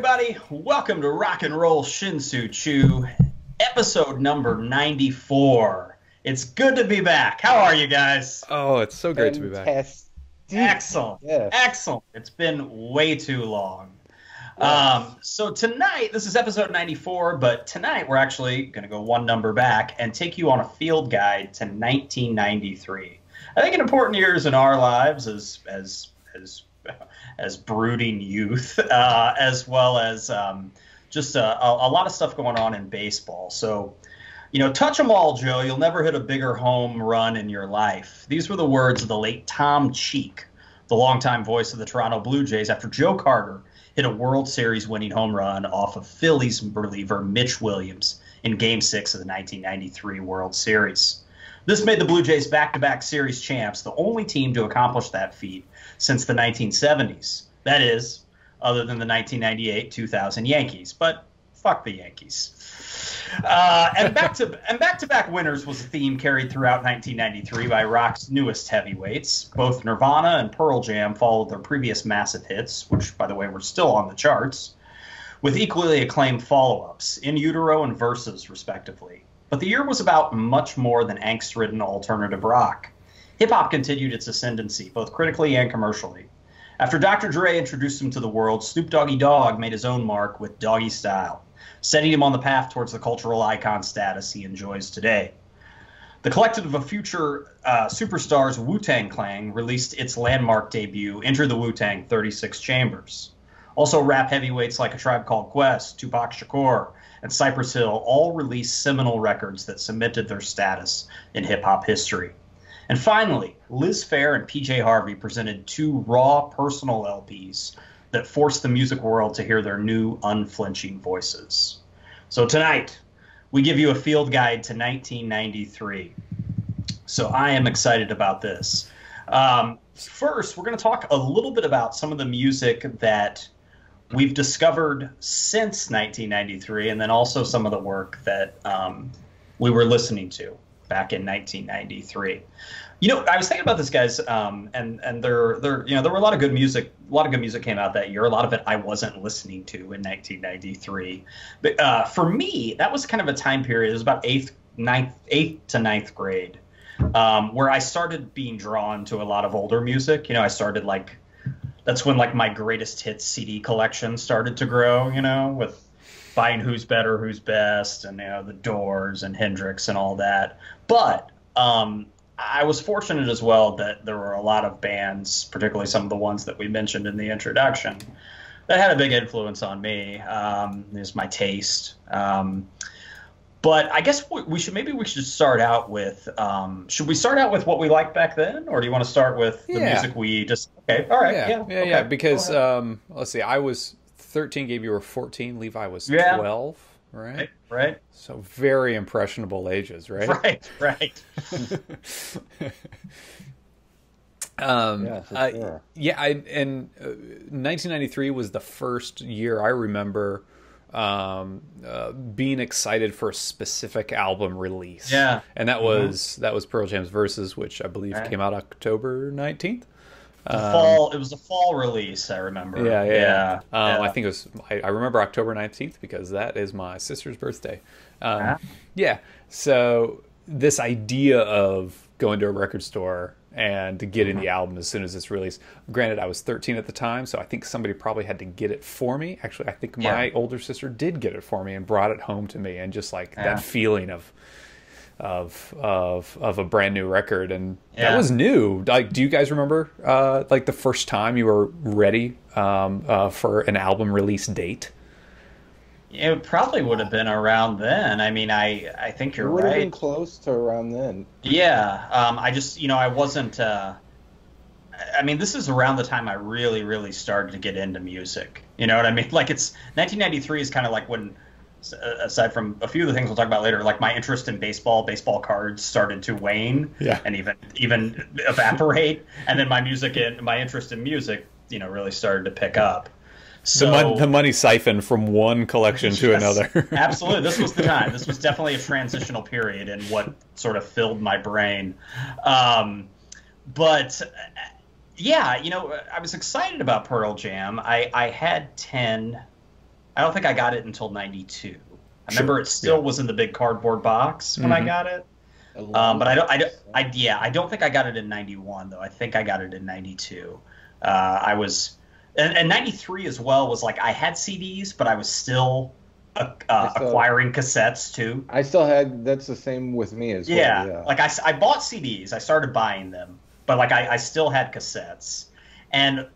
everybody. Welcome to Rock and Roll Shin-Soo, episode number 94. It's good to be back. How are you guys? Oh, it's so great to be back. Excellent. Yeah. Excellent. It's been way too long. So tonight, this is episode 94, but tonight we're actually going to go one number back and take you on a field guide to 1993. I think an important years in our lives as brooding youth, as well as just a lot of stuff going on in baseball. So, touch 'em all, Joe. You'll never hit a bigger home run in your life. These were the words of the late Tom Cheek, the longtime voice of the Toronto Blue Jays, after Joe Carter hit a World Series winning home run off of Phillies reliever Mitch Williams in Game 6 of the 1993 World Series. This made the Blue Jays back-to-back series champs, the only team to accomplish that feat since the 1970s. That is, other than the 1998-2000 Yankees. But fuck the Yankees. And back-to-back winners was a theme carried throughout 1993 by rock's newest heavyweights. Both Nirvana and Pearl Jam followed their previous massive hits, which, by the way, were still on the charts, with equally acclaimed follow-ups, In Utero and Versus, respectively. But the year was about much more than angst-ridden alternative rock. Hip-hop continued its ascendency, both critically and commercially. After Dr. Dre introduced him to the world, Snoop Doggy Dogg made his own mark with Doggy Style, setting him on the path towards the cultural icon status he enjoys today. The collective of future superstars Wu-Tang Clan released its landmark debut, Enter the Wu-Tang 36 Chambers. Also, rap heavyweights like A Tribe Called Quest, Tupac Shakur, and Cypress Hill all released seminal records that cemented their status in hip-hop history. And finally, Liz Phair and PJ Harvey presented two raw personal LPs that forced the music world to hear their new unflinching voices. So tonight, we give you a field guide to 1993. So I am excited about this. First, we're going to talk a little bit about some of the music that we've discovered since 1993, and then also some of the work that we were listening to back in 1993. I was thinking about this, guys, and there were a lot of good music. A lot of good music came out that year. A lot of it I wasn't listening to in 1993. But for me, that was kind of a time period. It was about eighth to ninth grade, where I started being drawn to a lot of older music. I started that's when my greatest hits CD collection started to grow. With buying Who's Better, Who's Best, and the Doors and Hendrix and all that. But I was fortunate as well that there were a lot of bands, particularly some of the ones that we mentioned in the introduction, that had a big influence on me. Is my taste. But I guess we should start out with. Should we start out with what we liked back then, or do you want to start with the music we just? Okay, all right, yeah. Because let's see, I was 13, Gabe, you were 14, Levi was 12, right? Right. So very impressionable ages, right? Right. Yeah, for sure. 1993 was the first year I remember being excited for a specific album release. Yeah. And that was Pearl Jam's Versus, which I believe came out October 19th. It was a fall release, I remember. Yeah. I think it was. I remember October 19th because that is my sister's birthday. Yeah. So this idea of going to a record store and getting the album as soon as it's released. Granted, I was 13 at the time, so I think somebody probably had to get it for me. Actually, I think my older sister did get it for me and brought it home to me, and just that feeling of a brand new record, and that was new. Do you guys remember the first time you were ready for an album release date? It probably would have been around then. I mean, I think you're right. It would have been close to around then. Yeah. I just, I wasn't. This is around the time I really, really started to get into music. You know what I mean? It's 1993 is kind of when. Aside from a few of the things we'll talk about later, my interest in baseball cards started to wane, and even evaporate, and then my interest in music, really started to pick up. So the money siphoned from one collection to another. Absolutely, this was the time. This was definitely a transitional period in what sort of filled my brain. But yeah, I was excited about Pearl Jam. I had 10 I don't think I got it until 92. I remember it still was in the big cardboard box when I got it. But I don't think I got it in 91 though. I think I got it in 92. And 93 as well was like I had CDs, but I was still acquiring cassettes too. I still had, that's the same with me as well. Yeah. Like I bought CDs, I started buying them, but like I still had cassettes. And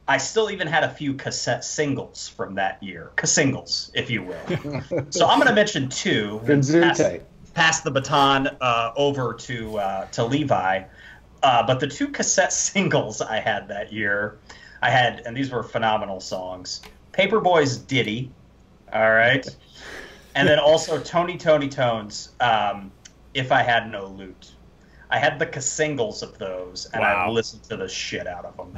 I still even had a few cassette singles from that year, singles, if you will. So I'm going to mention two. Pass the baton over to Levi. But the two cassette singles I had that year, and these were phenomenal songs. Paperboy's Ditty, all right, and then also Tony Tones, If I Had No Loot. I had the singles of those, and I listened to the shit out of them.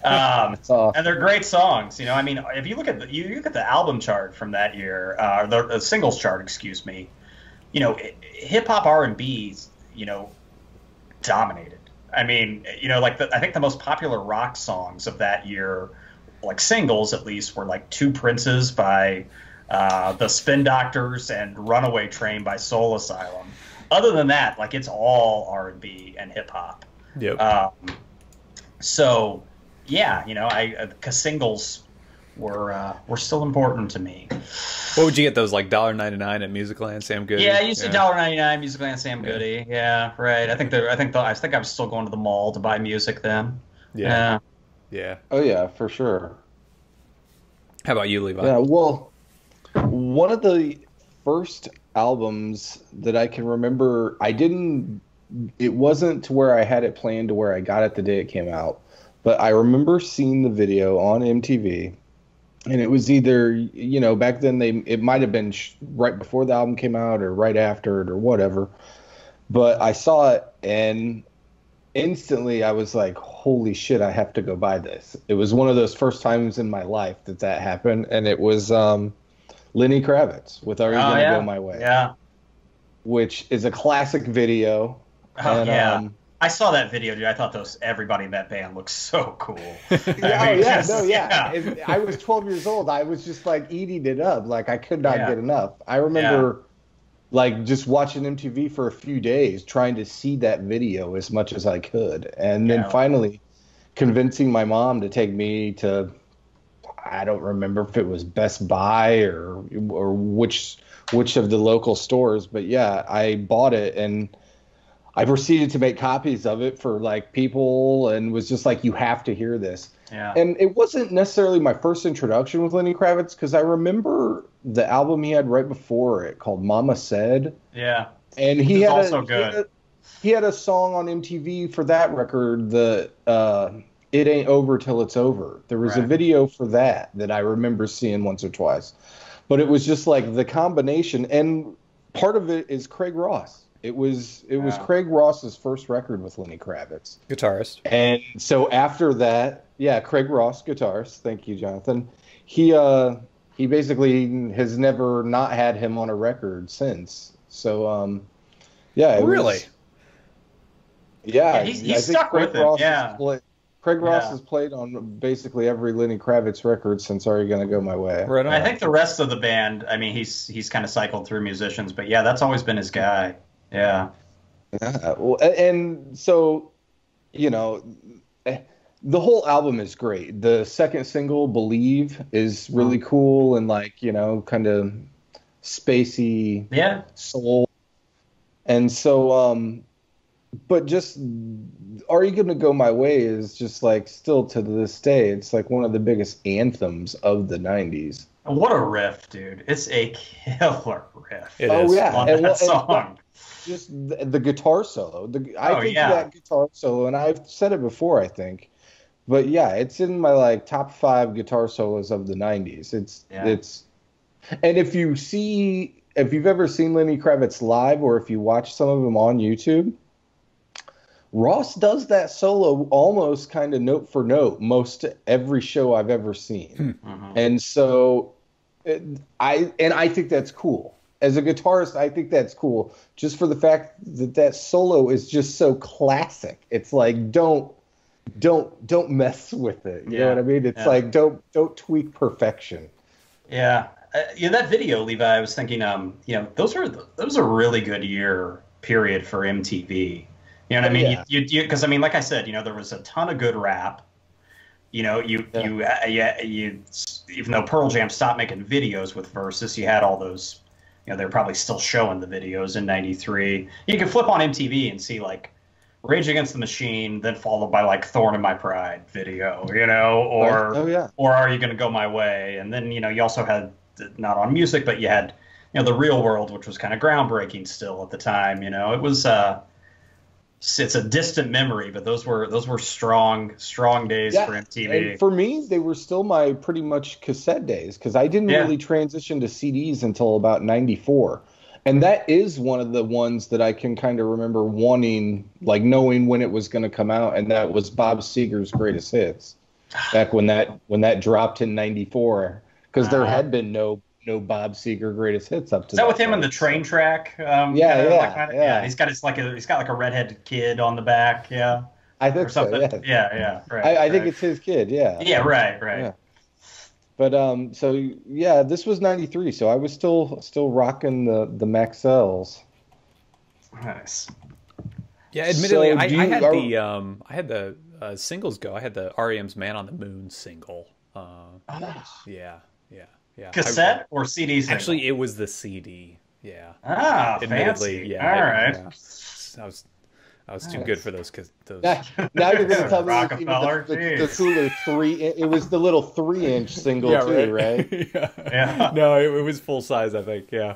And they're great songs, you know. I mean, if you look at the album chart from that year, or the singles chart, excuse me, you know, hip hop R&B, you know, dominated. I mean, you know, like I think the most popular rock songs of that year, like singles at least, were like Two Princes by the Spin Doctors and Runaway Train by Soul Asylum. Other than that, like it's all R&B and hip hop. Yep. So yeah, you know, singles were still important to me. What would you get those, like $1.99 at Musicland, Sam Goody? Yeah, I used to $1.99 Musicland, Sam Goody. Yeah, right. I think I was still going to the mall to buy music then. Yeah. Oh yeah, for sure. How about you, Levi? Yeah, well, one of the first albums that I can remember, it wasn't to where I had it planned to where I got it the day it came out, but I remember seeing the video on MTV. And it was either, you know, back then it might have been right before the album came out or right after it or whatever. But I saw it and instantly I was like, holy shit, I have to go buy this. It was one of those first times in my life that happened. And it was Lenny Kravitz with Are You Gonna Go My Way? Yeah. Which is a classic video. Oh, yeah. I saw that video, dude. I thought everybody in that band looked so cool. I was 12 years old. I was just like eating it up. Like I could not get enough. I remember like just watching MTV for a few days, trying to see that video as much as I could. And then finally convincing my mom to take me to, I don't remember if it was Best Buy or which of the local stores. But yeah, I bought it and I proceeded to make copies of it for like people and was just like, you have to hear this. Yeah. And it wasn't necessarily my first introduction with Lenny Kravitz because I remember the album he had right before it called Mama Said. Yeah. And he had a song on MTV for that record, the It Ain't Over Till It's Over. There was a video for that I remember seeing once or twice. But it was just like the combination, and part of it is Craig Ross. It was Craig Ross's first record with Lenny Kravitz. Guitarist. And so after that, Craig Ross, guitarist. Thank you, Jonathan. He basically has never not had him on a record since. So really? He's stuck with it. Yeah. Craig Ross has played on basically every Lenny Kravitz record since Are You Gonna Go My Way? Right on. I think the rest of the band, I mean, he's kind of cycled through musicians, but yeah, that's always been his guy. Yeah. Well, and so, you know, the whole album is great. The second single, Believe, is really cool and like, you know, kind of spacey soul. And so, but just Are You Gonna Go My Way is just like still to this day, it's like one of the biggest anthems of the 90s. What a riff, dude. It's a killer riff. It is. On that song. Just the guitar solo. I think that guitar solo, and I've said it before, I think, but yeah, it's in my like top 5 guitar solos of the 90s. It's, and if you've ever seen Lenny Kravitz live, or if you watch some of them on YouTube, Ross does that solo almost kind of note for note most every show I've ever seen. And so I think that's cool. As a guitarist, I think that's cool just for the fact that solo is just so classic. It's like, don't don't mess with it. You know what I mean? It's like don't tweak perfection. Yeah. That video, Levi, I was thinking, those are a really good year period for MTV. You know what I mean? Yeah. Because I mean, like I said, there was a ton of good rap. Even though Pearl Jam stopped making videos with verses, you had all those. They're probably still showing the videos in '93. You can flip on MTV and see like Rage Against the Machine, then followed by like Thorn in My Pride video, or Are You Gonna Go My Way? And then you also had, not on music, but you had The Real World, which was kind of groundbreaking still at the time. It was it's a distant memory, but those were strong days for MTV. And for me, they were still my pretty much cassette days, because I didn't really transition to CDs until about '94. And that is one of the ones that I can kind of remember wanting, like knowing when it was going to come out, and that was Bob Seger's Greatest Hits, back when that dropped in '94, because there had been no Bob Seger Greatest Hits up to. Is that with him in the train track? Yeah. He's got like a redheaded kid on the back. Yeah, I think so. Yeah. Right. I think it's his kid. Yeah. Yeah. Right. Yeah. But this was '93, so I was still rocking the Maxells. Nice. Yeah, admittedly, I had the singles go. I had the REM's "Man on the Moon" single. Yeah. Cassette or CD single? Actually, it was the CD. Yeah. Admittedly, fancy. Yeah. All right. Yeah. I was too good for those. Now you're going to tell me Rockefeller, the cooler 3. It was the little 3-inch single too, right? Yeah. No, it was full size, I think. Yeah.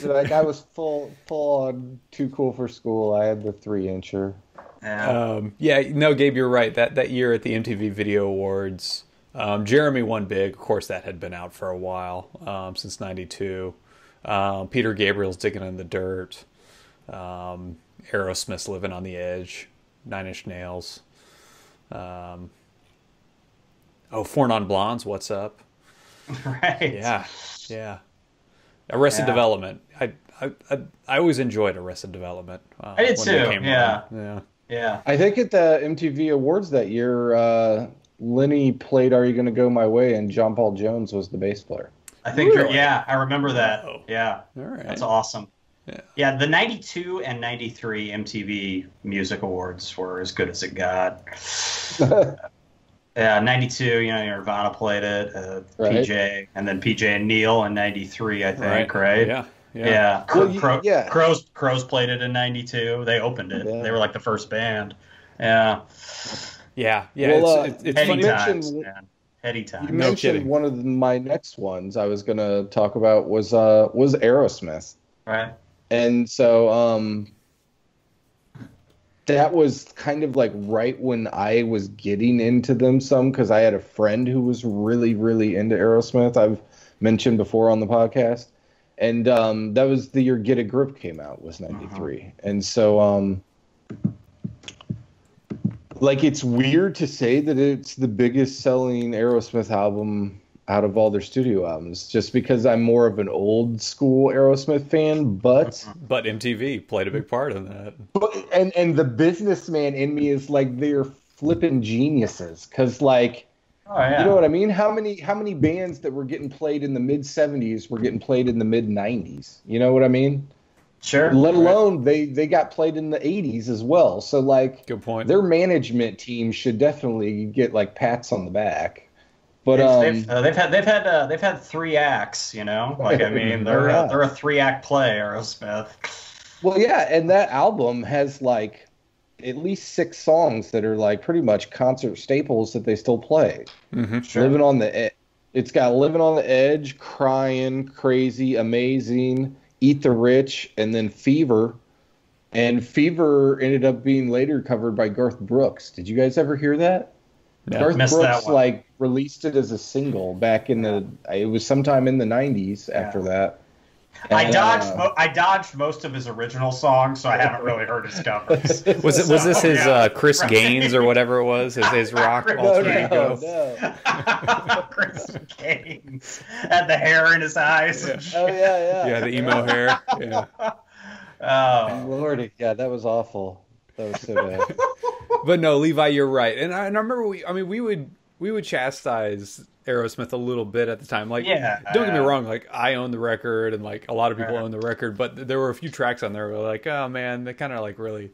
Like I was full on too cool for school. I had the 3-incher. Yeah. Gabe, you're right. That year at the MTV Video Awards, Jeremy won big. Of course, that had been out for a while, since '92. Peter Gabriel's Digging in the Dirt. Aerosmith's Living on the Edge, 9 Inch Nails. 4 Non Blondes, What's Up? Right. Yeah. Arrested Development. I always enjoyed Arrested Development. I did too. Yeah. I think at the MTV Awards that year, Lenny played "Are You Gonna Go My Way" and John Paul Jones was the bass player. I think I remember that. Oh. Yeah. All right. That's awesome. Yeah, the '92 and '93 MTV Music Awards were as good as it got. '92, Nirvana played it, PJ, and then PJ and Neil in '93, I think, right? Yeah. Crows played it in '92. They opened it. Yeah. They were like the first band. Yeah. Yeah. Well, it's funny times, man. Heady times. You mentioned one of my next ones I was going to talk about was Aerosmith. Right. And so that was kind of like right when I was getting into them some, because I had a friend who was really, really into Aerosmith. I've mentioned before on the podcast. And that was the year Get a Grip came out, was '93. And so it's weird to say that it's the biggest selling Aerosmith album out of all their studio albums, just because I'm more of an old school Aerosmith fan, but MTV played a big part in that. And the businessman in me is like, they're flipping geniuses, because like, you know what I mean? How many bands that were getting played in the mid '70s were getting played in the mid '90s? You know what I mean? Sure. Let alone they got played in the '80s as well. So like, good point. Their management team should definitely get like pats on the back. But they've had 3 acts, Like I mean, they're a 3-act play, Aerosmith. Well, yeah, and that album has like at least 6 songs that are like pretty much concert staples that they still play. Mm-hmm, sure. It's got "Living on the Edge," "Crying," "Crazy," "Amazing," "Eat the Rich," and then "Fever." And "Fever" ended up being later covered by Garth Brooks. Did you guys ever hear that? No, Garth Brooks released it as a single back in it was sometime in the '90s after that. And, I dodged most of his original songs, so I haven't really heard his covers. Was this his Chris Gaines or whatever it was? His rock alter ego? No. Chris Gaines had the hair in his eyes. Yeah. Oh yeah. Yeah, the emo hair. Yeah. Oh Lordy, yeah, that was awful. That was so bad. But no, Levi, you're right. And I remember we would chastise Aerosmith a little bit at the time. Like, don't get me wrong, like I own the record and like a lot of people own the record, but there were a few tracks on there where like, oh man, they kind of like really,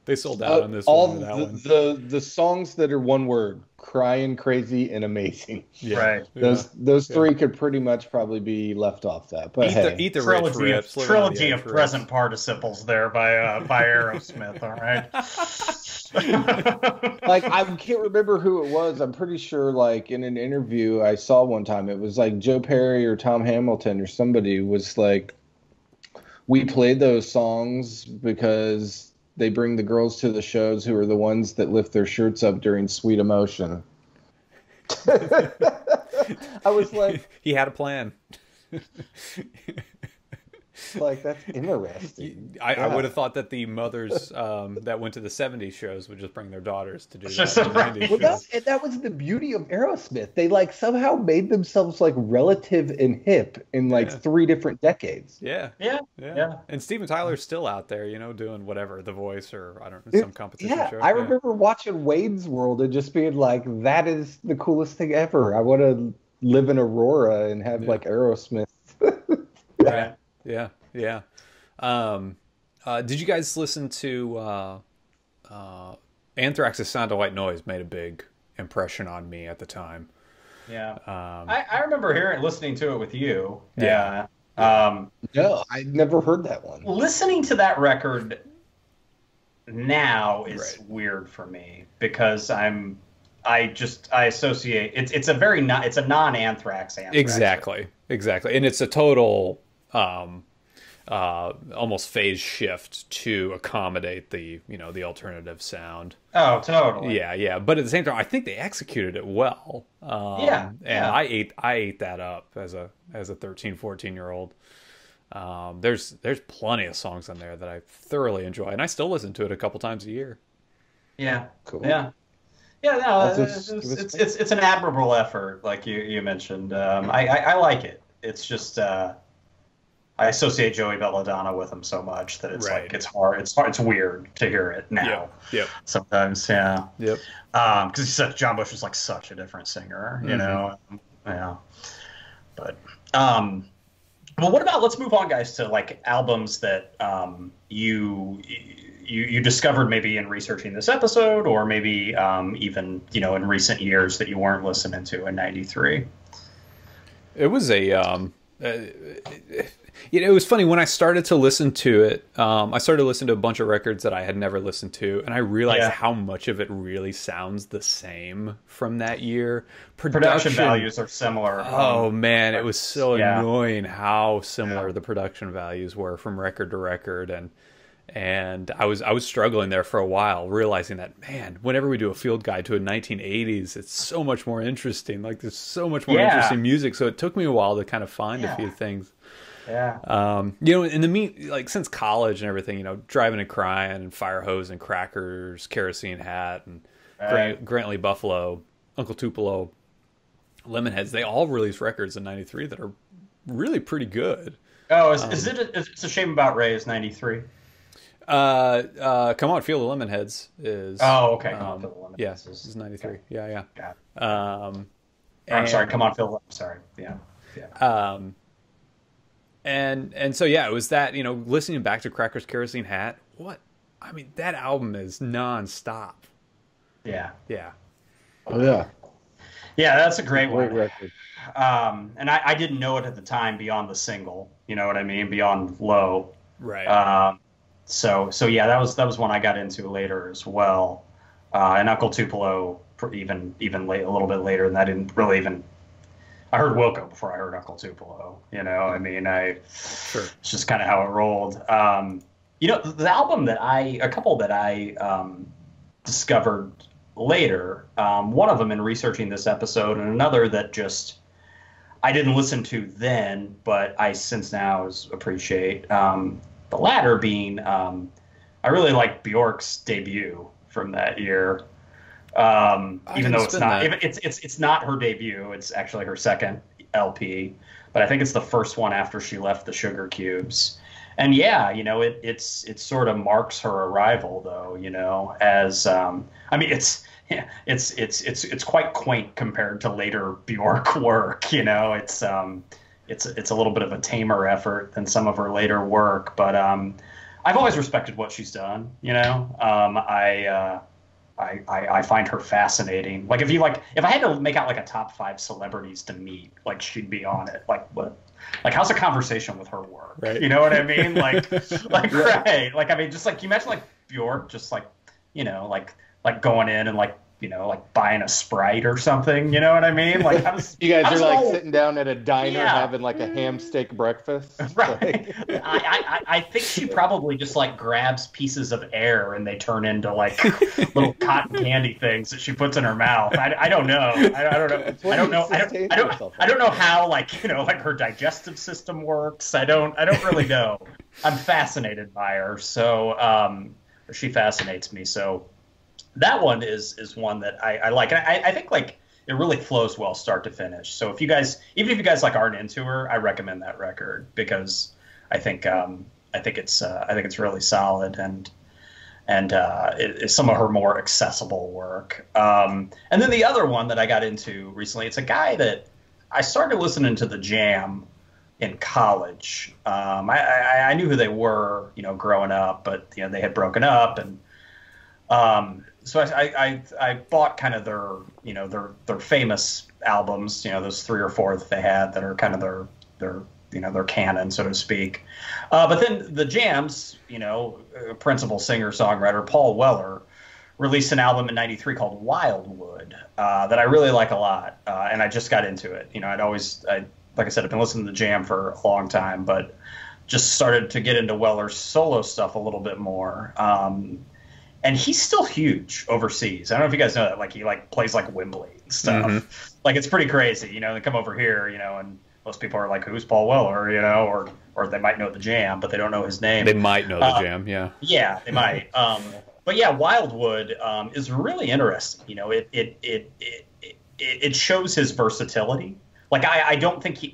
they sold out on this one or that one. The songs that are one word, crying, crazy, and amazing. Yeah. Right. Those three could pretty much probably be left off that. But eat the rich rips. Trilogy of present participles there by Aerosmith. All right. Like, I can't remember who it was. I'm pretty sure, like, in an interview I saw one time, it was like Joe Perry or Tom Hamilton or somebody was like, we played those songs because they bring the girls to the shows who are the ones that lift their shirts up during Sweet Emotion. I was like... He had a plan. Like, that's interesting. I would have thought that the mothers that went to the 70s shows would just bring their daughters to do that. Well, that was the beauty of Aerosmith. They like somehow made themselves like relative and hip in like 3 different decades. Yeah. And Steven Tyler's still out there, doing whatever, The Voice or I don't know, some competition show. I remember watching Wayne's World and just being like, that is the coolest thing ever. I want to live in Aurora and have like Aerosmith. Yeah. Did you guys listen to Anthrax's Sound of White Noise? Made a big impression on me at the time. Yeah. I remember listening to it with you. Yeah. No, I never heard that one. Listening to that record now is weird for me because I associate it's a non-Anthrax Anthrax. Exactly. And it's a total almost phase shift to accommodate the the alternative sound. Oh, totally. Yeah. But at the same time, I think they executed it well. I ate that up as a 13, 14-year-old. There's plenty of songs on there that I thoroughly enjoy, and I still listen to it a couple times a year. Yeah. Cool. Yeah. Yeah, no, it's an admirable effort, like you mentioned. I like it. It's just I associate Joey Belladonna with him so much that it's like it's hard. It's weird to hear it now. Yep. Sometimes, yeah. Yep. Because John Bush is like such a different singer, you know. Yeah. But well, what about, let's move on, guys, to like albums that you discovered maybe in researching this episode, or maybe even in recent years that you weren't listening to in '93. It was it was funny when I started to listen to it. I started to listen to a bunch of records that I had never listened to, and I realized how much of it really sounds the same from that year. Production values are similar. Oh man, it was so annoying how similar the production values were from record to record, and I was struggling there for a while, realizing that, man, whenever we do a field guide to a 1980s, it's so much more interesting. Like, there's so much more interesting music. So it took me a while to kind of find a few things. Yeah. In the like since college and everything, Driving and Crying and Fire Hose and Crackers, Kerosene Hat and Grantley Buffalo, Uncle Tupelo, Lemonheads, they all released records in '93 that are really pretty good. Oh, is it It's a Shame About Ray is '93? Come On, Feel the Lemonheads is. Oh, okay. Come On, Feel the Lemonheads. Yeah, is '93. Okay. Yeah. I'm sorry. Come On, Feel the. Sorry. Yeah. And so it was that, listening back to Crackers, Kerosene Hat. That album is nonstop. Yeah. Yeah. Oh yeah. Yeah, that's a great record. And I didn't know it at the time beyond the single. You know what I mean? Beyond Low. Right. So that was one I got into later as well. And Uncle Tupelo even late, a little bit later, and I didn't really even. I heard Wilco before I heard Uncle Tupelo. It's just kind of how it rolled. The album a couple that I discovered later, one of them in researching this episode, and another that just I didn't listen to then, but I since now appreciate. The latter being, I really like Bjork's debut from that year. Even though it's not her debut, it's actually her second LP, but I think it's the first one after she left the Sugar Cubes. yeah, it sort of marks her arrival, though, as I mean, it's quite quaint compared to later Bjork work. It's a little bit of a tamer effort than some of her later work, but I've always respected what she's done. I find her fascinating. Like if I had to make out like a top 5 celebrities to meet, like she'd be on it. Like what? Like how's a conversation with her work? Right. You know what I mean? Like right. Like I mean, just like you imagine like Bjork, just like like going in and like like buying a Sprite or something. You know what I mean? Like you guys are like sitting down at a diner having like a ham steak breakfast. Right. I think she probably just like grabs pieces of air and they turn into like little cotton candy things that she puts in her mouth. I don't know. I don't know how like like her digestive system works. I don't really know. I'm fascinated by her. So she fascinates me. So that one is one that I like. And I think like it really flows well start to finish. So even if you guys like aren't into her, I recommend that record because I think it's really solid and it's some of her more accessible work. And then the other one that I got into recently, it's a guy that I started listening to the Jam in college. I knew who they were, growing up, but they had broken up and so I bought kind of their famous albums, those 3 or 4 that they had that are kind of their canon, so to speak. But then the Jam's, principal singer-songwriter Paul Weller released an album in '93 called Wildwood that I really like a lot, and I just got into it. Like I said, I've been listening to the Jam for a long time, but just started to get into Weller's solo stuff a little bit more. And he's still huge overseas. I don't know if you guys know that. Like he plays like Wembley and stuff. Mm-hmm. Like it's pretty crazy. They come over here, and most people are like, "Who's Paul Weller?" Or they might know the Jam, but they don't know his name. They might know the Jam, yeah. Yeah, they might. But yeah, Wildwood is really interesting. It shows his versatility. Like I don't think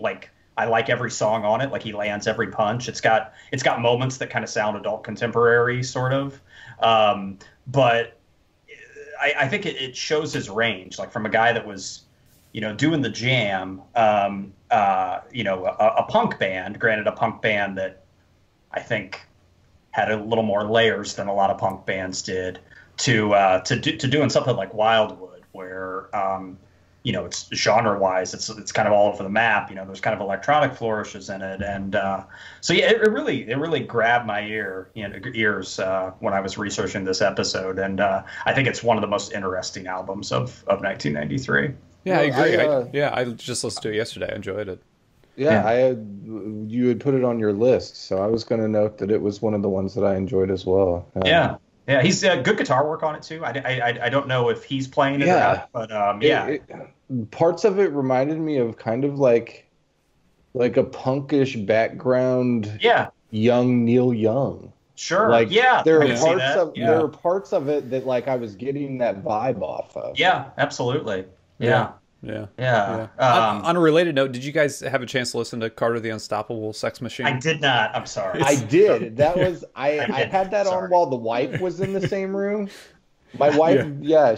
I like every song on it. Like he lands every punch. It's got moments that kind of sound adult contemporary, sort of. But I think it shows his range, like from a guy that was, doing the Jam, a punk band, granted a punk band that I think had a little more layers than a lot of punk bands did, to doing something like Wildwood, where it's genre-wise, it's kind of all over the map. There's kind of electronic flourishes in it, and so yeah, it really grabbed my ears when I was researching this episode, and I think it's one of the most interesting albums of 1993. Yeah, I agree. I just listened to it yesterday. I enjoyed it. Yeah, you had put it on your list, so I was going to note that it was one of the ones that I enjoyed as well. Yeah, he's good guitar work on it too. I don't know if he's playing it or not, but parts of it reminded me of kind of like a punkish background. Yeah, young Neil Young. Sure. There are parts of it that like I was getting that vibe off of. Yeah, absolutely. Yeah. On a related note, did you guys have a chance to listen to Carter the Unstoppable Sex Machine? I did not. I'm sorry. I did. That was I had that on while the wife was in the same room. My wife,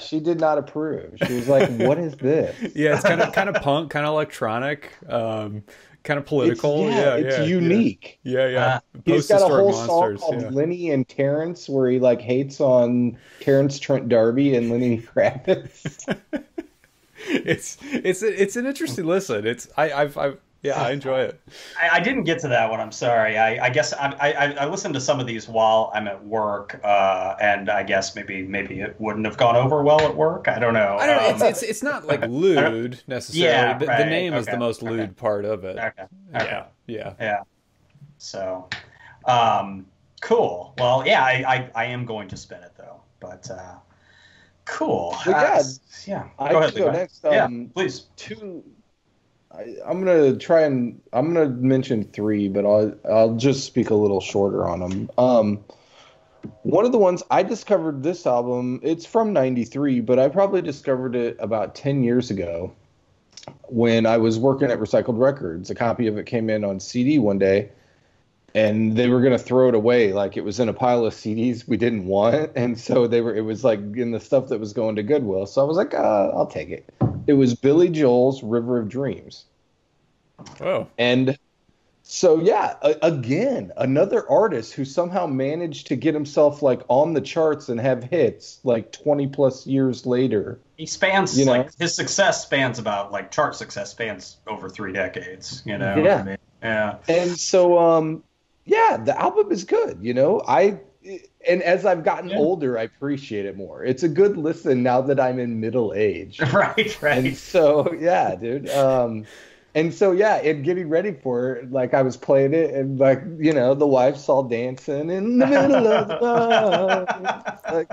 she did not approve. She was like, "What is this?" Yeah, it's kind of punk, kind of electronic, kind of political. It's unique. Yeah. He's got a whole song called Lenny and Terrence, where he like hates on Terrence Trent D'Arby and Lenny Kravitz. It's an interesting listen. I enjoy it. I didn't get to that one. I'm sorry. I guess I listened to some of these while I'm at work, and I guess maybe it wouldn't have gone over well at work. I don't know. It's not like lewd necessarily. The name is the most lewd part of it. Okay. Yeah. So, cool. Well, I am going to spin it though, but. Cool. I Go ahead, go next. Please. I'm gonna mention 3, but I'll just speak a little shorter on them. One of the ones I discovered this album, it's from '93, but I probably discovered it about 10 years ago when I was working at Recycled Records. A copy of it came in on CD one day, and they were going to throw it away. Like, it was in a pile of CDs we didn't want. And so it was like in the stuff that was going to Goodwill. So I was like, I'll take it. It was Billy Joel's River of Dreams. Oh. And so, yeah, again, another artist who somehow managed to get himself like on the charts and have hits like 20 plus years later. He spans, like, his success spans about, like, chart success spans over 3 decades, you know? Yeah. I mean, yeah. And so, yeah, the album is good, you know? And as I've gotten older, I appreciate it more. It's a good listen now that I'm in middle age. Right. And so, yeah, dude. And so, yeah, and getting ready for it, like, I was playing it, and, like, you know, the wife's all dancing in the middle of the night. Like,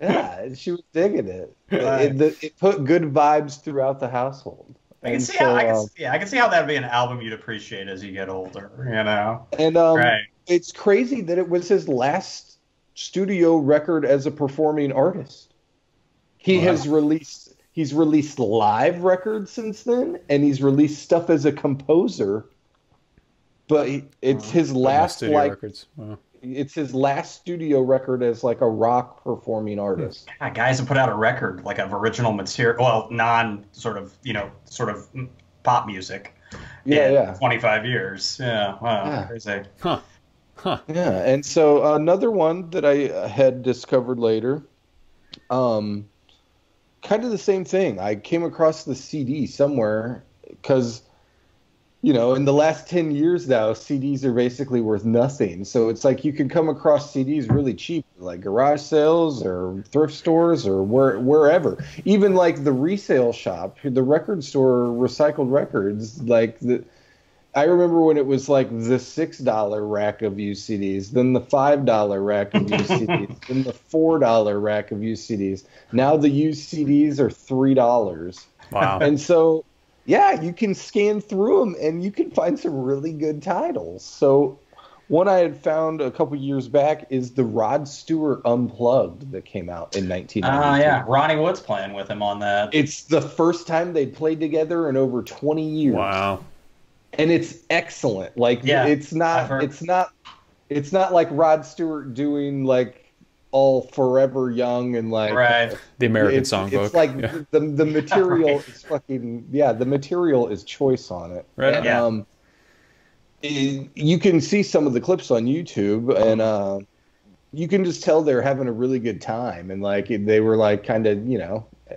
yeah, she was digging it. Right. It put good vibes throughout the household. I can see how that'd be an album you'd appreciate as you get older, you know? And right. It's crazy that it was his last studio record as a performing artist. He's released live records since then, and he's released stuff as a composer. But it's his last records. Wow. It's his last studio record as like a rock performing artist. God, guys have put out a record like of original material, well, non sort of pop music. Yeah. 25 years. Yeah. Wow. Yeah. Crazy. Huh. Yeah, and so another one that I had discovered later, kind of the same thing. I came across the CD somewhere because, you know, in the last 10 years now, CDs are basically worth nothing. So it's like you can come across CDs really cheap, like garage sales or thrift stores or wherever. Even like the resale shop, the record store, recycled records, like I remember when it was like the $6 rack of used CDs, then the $5 rack of used CDs, then the $4 rack of used CDs. Now the used CDs are $3. Wow. And so, yeah, you can scan through them and you can find some really good titles. So one I had found a couple years back is the Rod Stewart Unplugged that came out in 1992. Yeah, Ronnie Wood's playing with him on that. It's the first time they'd played together in over 20 years. Wow. And it's excellent. Like, it's not like Rod Stewart doing like All Forever Young and like the American Songbook. It's like the material is fucking the material is choice on it. Right. And, you can see some of the clips on YouTube, and you can just tell they're having a really good time, and like they were like kind of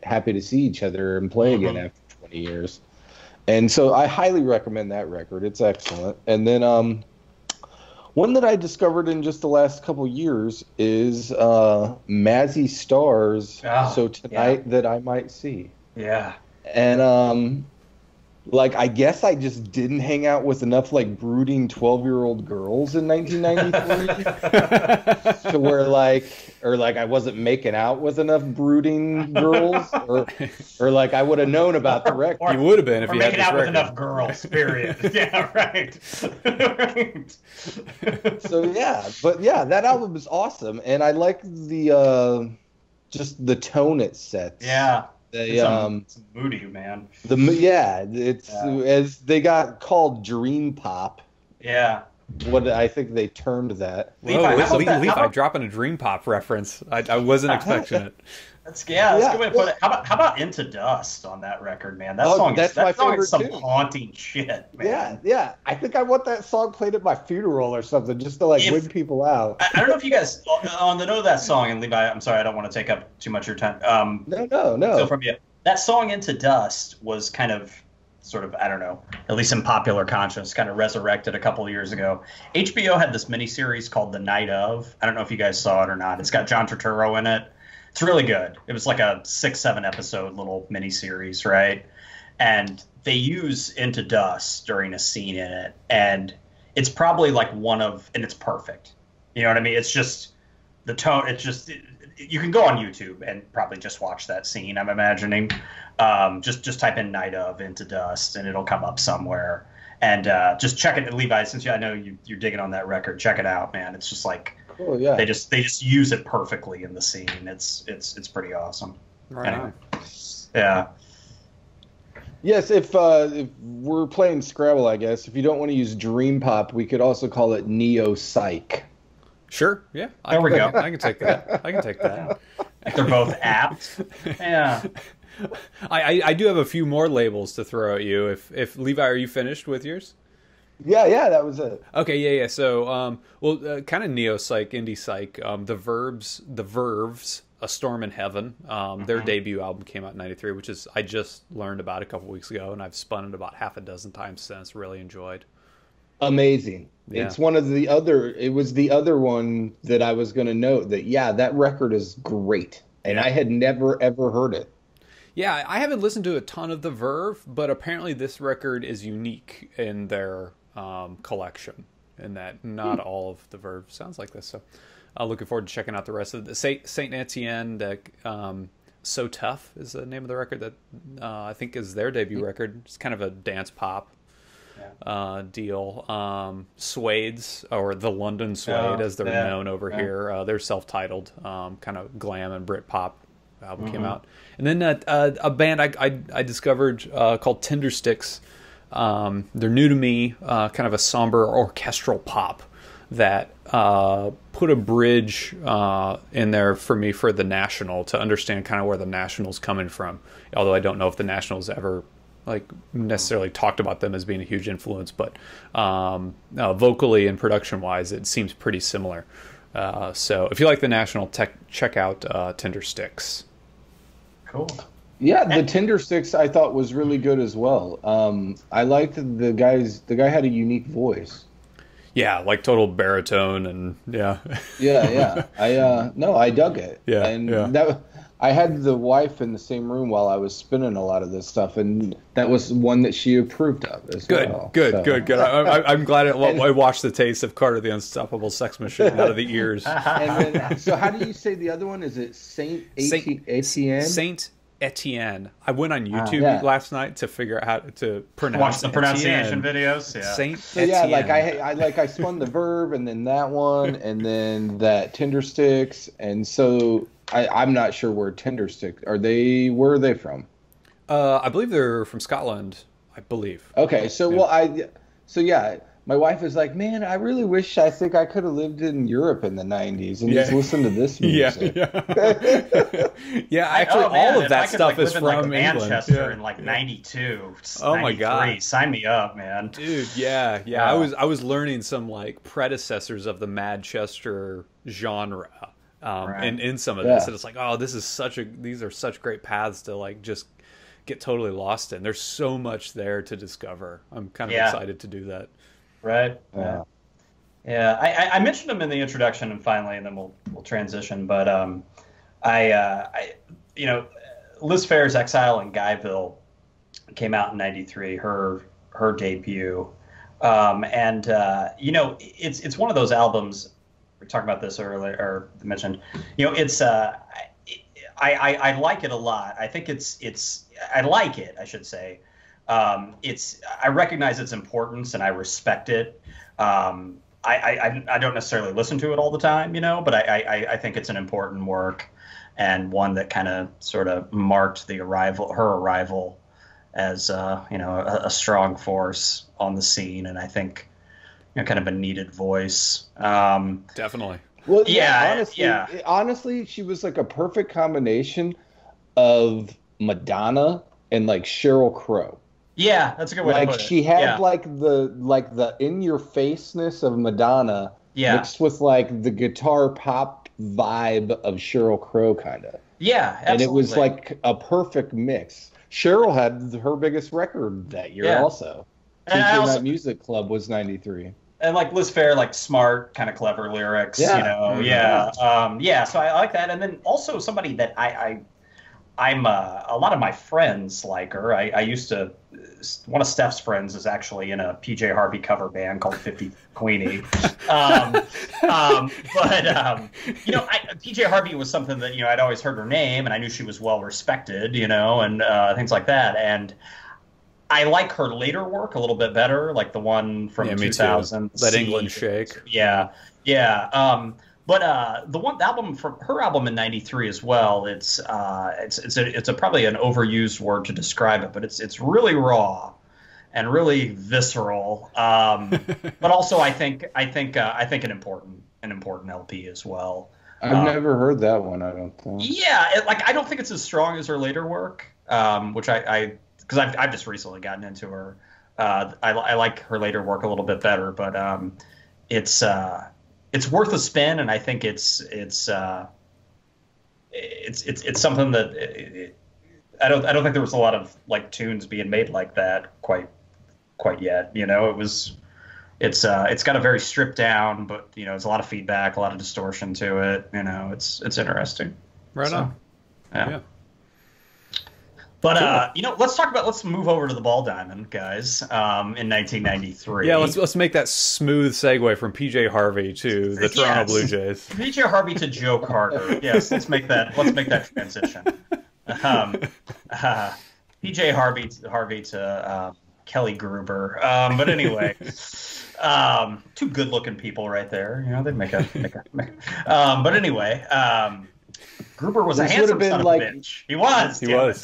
happy to see each other and play again after 20 years. And so I highly recommend that record. It's excellent. And then one that I discovered in just the last couple years is Mazzy Star's So Tonight That I Might See. Yeah. And like, I guess I just didn't hang out with enough like brooding 12-year-old girls in 1993 to where like I wasn't making out with enough brooding girls, or like I would have known about the record. You would have been if you had making out record. with enough girls. Period. Yeah, right. Right. So that album is awesome, and I like the just the tone it sets. Yeah. It's moody, man. As they got called dream pop. Yeah. What I think they termed that. Levi dropping a dream pop reference. I wasn't expecting it. That's a good way to put it. How about Into Dust on that record, man? That song is some haunting shit, man. Yeah. I think I want that song played at my funeral or something, just to like wig people out. I don't know if you guys on the note of that song, and Levi, I'm sorry, I don't want to take up too much of your time. No. So from you, that song Into Dust was kind of sort of, I don't know, at least in popular conscience, kind of resurrected a couple of years ago. HBO had this miniseries called The Night Of. I don't know if you guys saw it or not. It's got John Turturro in it. It's really good. It was like a 6-7 episode little miniseries, right? And they use Into Dust during a scene in it, and it's probably like and it's perfect. You know what I mean? It's just the tone. It's just you can go on YouTube and probably just watch that scene. I'm imagining. Just type in Night Of Into Dust, and it'll come up somewhere. And just check it, Levi. Since I know you're digging on that record, check it out, man. It's just like. Oh, yeah. They just use it perfectly in the scene. It's pretty awesome. Right. Anyway. Yeah. Yes, if we're playing Scrabble, I guess, if you don't want to use Dream Pop, we could also call it Neo Psych. Sure. Yeah. There we go. I can take that. I can take that. They're both apt. Yeah. I do have a few more labels to throw at you. If Levi, are you finished with yours? Yeah, that was it. Okay, yeah. So, kind of neo psych, indie psych. The Verves, A Storm in Heaven. Their debut album came out in '93, which is I just learned about a couple weeks ago, and I've spun it about half a dozen times since. Really enjoyed. Amazing. Yeah. It's one of the other. It was the other one that I was going to note that. Yeah, that record is great, and I had never ever heard it. Yeah, I haven't listened to a ton of The Verve, but apparently this record is unique in their collection, in that not all of The Verve sounds like this. So looking forward to checking out the rest of the Saint Etienne. So Tough is the name of the record that I think is their debut record. It's kind of a dance pop deal. Suede's, or the London Suede as they're known over here, they're self-titled, kind of glam and Britpop album came out. And then a band I discovered called Tender Sticks. They're new to me, kind of a somber orchestral pop that put a bridge in there for me for the National to understand kind of where the National's coming from. Although I don't know if the National's ever necessarily talked about them as being a huge influence, but vocally and production wise, it seems pretty similar. So if you like the National, check out Tender Sticks. Cool. Yeah, the Tender Sticks I thought was really good as well. I liked the guy had a unique voice. Yeah, like total baritone and yeah. Yeah. I dug it. Yeah. And I had the wife in the same room while I was spinning a lot of this stuff, and that was one that she approved of as well. Good. I'm glad I washed the taste of Carter the Unstoppable Sex Machine out of the ears. And then, so how do you say the other one? Is it Saint Etienne? Saint Etienne. I went on YouTube last night to figure out how to pronounce. Watch the pronunciation videos. Yeah. Saint Etienne. Yeah, I spun the Verve, and then that one, and then that Tender Sticks, and so I'm not sure where Tender Sticks are. Where are they from? I believe they're from Scotland. I believe. Okay, so my wife is like, man, I really wish I think I could have lived in Europe in the 90s and just listened to this music. Actually, all of that stuff is from England. Manchester in 92. Oh my god. Sign me up, man. Dude, yeah. I was learning some predecessors of the Manchester genre. In some of this, and it's like, oh, these are such great paths to just get totally lost in. There's so much there to discover. I'm kind of excited to do that. Right. Yeah. I mentioned them in the introduction and finally, and then we'll transition. But Liz Phair's Exile in Guyville came out in '93. Her debut, and it's one of those albums. We were talking about this earlier, or mentioned. It's I like it a lot. I think I like it, I should say. I recognize its importance and I respect it. I don't necessarily listen to it all the time, but I think it's an important work and one that kind of sort of marked her arrival as a strong force on the scene, and I think kind of a needed voice. Definitely. Well, honestly, she was like a perfect combination of Madonna and Sheryl Crow. Yeah, that's a good way to put it. She had the in your faceness of Madonna mixed with the guitar pop vibe of Sheryl Crow kind of. Yeah, absolutely. And it was like a perfect mix. Cheryl had her biggest record that year also. And That Music Club was '93. And Liz Phair, smart, kind of clever lyrics, So I like that. And then also somebody that I'm a lot of my friends like her. I used to, one of Steph's friends is actually in a PJ Harvey cover band called 50 Queenie. PJ Harvey was something that, I'd always heard her name and I knew she was well respected, and things like that. And I like her later work a little bit better, like the one from 2000. Let England Shake. Yeah. But the album from her album in '93 as well. It's probably an overused word to describe it, but it's really raw and really visceral. But also I think an important LP as well. I've never heard that one. I don't think. Yeah, I don't think it's as strong as her later work, which because I've just recently gotten into her. I like her later work a little bit better, but it's worth a spin, and I think it's something that I don't think there was a lot of like tunes being made like that quite yet. It's got a very stripped down, but there's a lot of feedback, a lot of distortion to it. It's interesting. Right on. Yeah. But cool. Let's move over to the Ball Diamond, guys. In 1993. Yeah, let's make that smooth segue from PJ Harvey to the Toronto Blue Jays. PJ Harvey to Joe Carter. Yes, let's make that transition. PJ Harvey to Kelly Gruber. But anyway, two good-looking people right there. They'd make a. But anyway. Gruber was a handsome son of a bitch. He was. Yeah.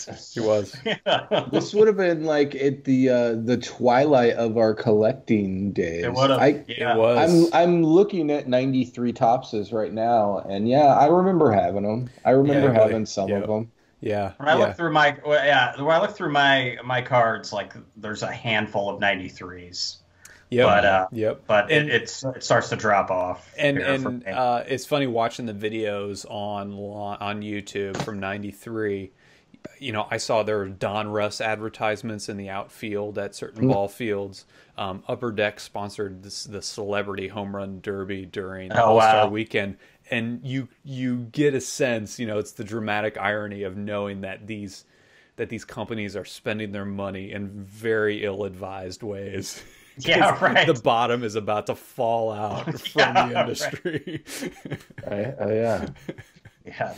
This would have been like at the twilight of our collecting days. It would have. It was. I'm looking at 93 Topses right now, and yeah, I remember having them. I remember having some of them. Yeah. When I look through my cards, like there's a handful of 93s. But it starts to drop off. And it's funny watching the videos on YouTube from '93. I saw there were Don Russ advertisements in the outfield at certain ball fields. Upper Deck sponsored the Celebrity Home Run Derby during All-Star Weekend, and you get a sense. It's the dramatic irony of knowing that these companies are spending their money in very ill-advised ways. Yeah, right. The bottom is about to fall out from the industry. Right. Oh, yeah. Yeah,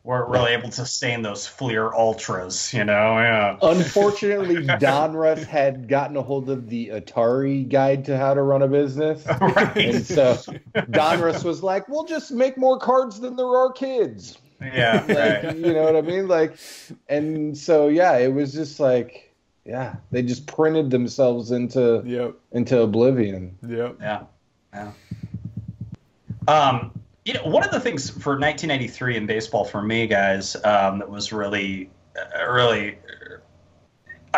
we're really able to sustain those Fleer Ultras, Yeah. Unfortunately, Don Russ had gotten a hold of the Atari Guide to How to Run a Business. Right. And so Don Russ was like, we'll just make more cards than there are kids. Yeah, right. You know what I mean? And so, yeah, it was just like, yeah, they just printed themselves into oblivion. Yep. Yeah. One of the things for 1993 in baseball for me, guys, that was really, I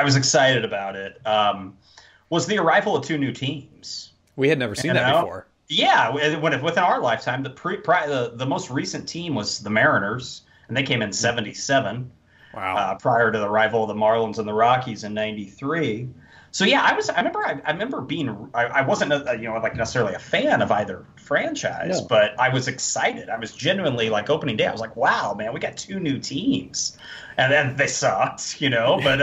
was excited about it, was the arrival of two new teams. We had never seen that before. Yeah, within our lifetime, the most recent team was the Mariners, and they came in '77. Wow. Prior to the arrival of the Marlins and the Rockies in '93. So yeah, I remember being I wasn't necessarily a fan of either franchise, but I was excited. I was genuinely opening day. I was like, wow, man, we got two new teams, and then they sucked, But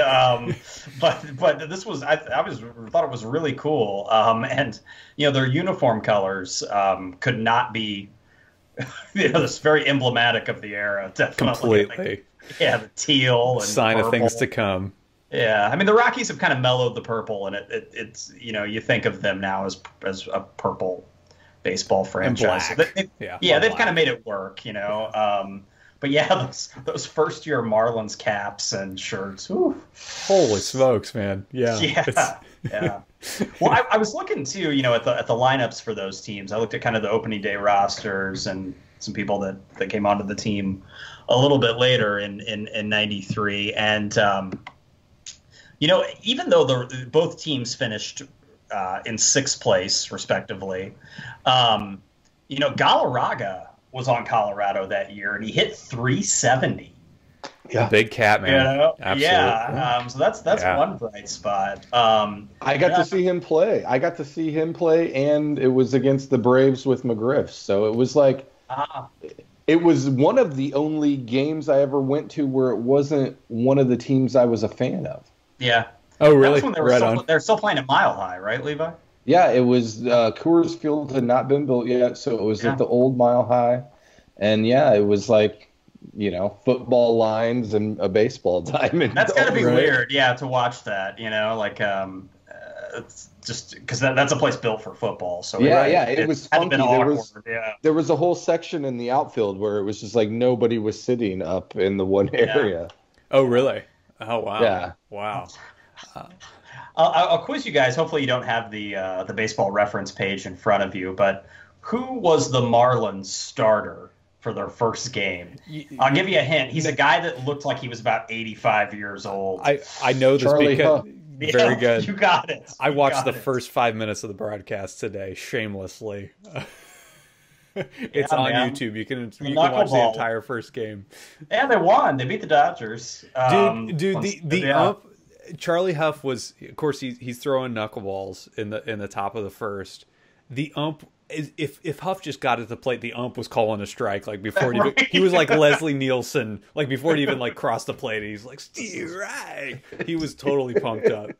this was I thought it was really cool, and their uniform colors could not be, this very emblematic of the era. Definitely. Completely. Yeah, the teal and sign purple. of things to come. Yeah, I mean the Rockies have kind of mellowed the purple, and it's you think of them now as a purple baseball franchise. And black. They've kind of made it work, But yeah, those first year Marlins caps and shirts. Whew. Holy smokes, man! Yeah. Yeah. Well, I was looking too, at the lineups for those teams. I looked at kind of the opening day rosters and some people that came onto the team a little bit later in '93, and even though both teams finished in sixth place respectively, Galarraga was on Colorado that year, and he hit 370. Yeah, big cat, man. Absolutely. Yeah. So that's one bright spot. I got to see him play. And it was against the Braves with McGriff. So it was like. It was one of the only games I ever went to where it wasn't one of the teams I was a fan of. Yeah. Oh, really? That's when they're still playing at Mile High, right, Levi? Yeah, it was Coors Field had not been built yet, so it was at the old Mile High. And yeah, it was like, football lines and a baseball diamond. That's got to be weird, to watch that, it's just because that's a place built for football. So it was funky. There was a whole section in the outfield where it was just like nobody was sitting up in the one area. Oh, really? Oh, wow. Yeah. Wow. I'll quiz you guys. Hopefully you don't have the baseball reference page in front of you, but who was the Marlins starter for their first game? I'll give you a hint. He's a guy that looked like he was about 85 years old. I know this Charlie because Huff. very good. You got it. I watched the first 5 minutes of the broadcast today, shamelessly. It's on YouTube. You can watch the entire first game. Yeah, they won. They beat the Dodgers. The ump, Charlie Huff was, of course, he's throwing knuckleballs in the top of the first. The ump, if Huff just got at the plate, the ump was calling a strike like before he was like Leslie Nielsen, like before he even like crossed the plate. He's like strike. He was totally pumped up.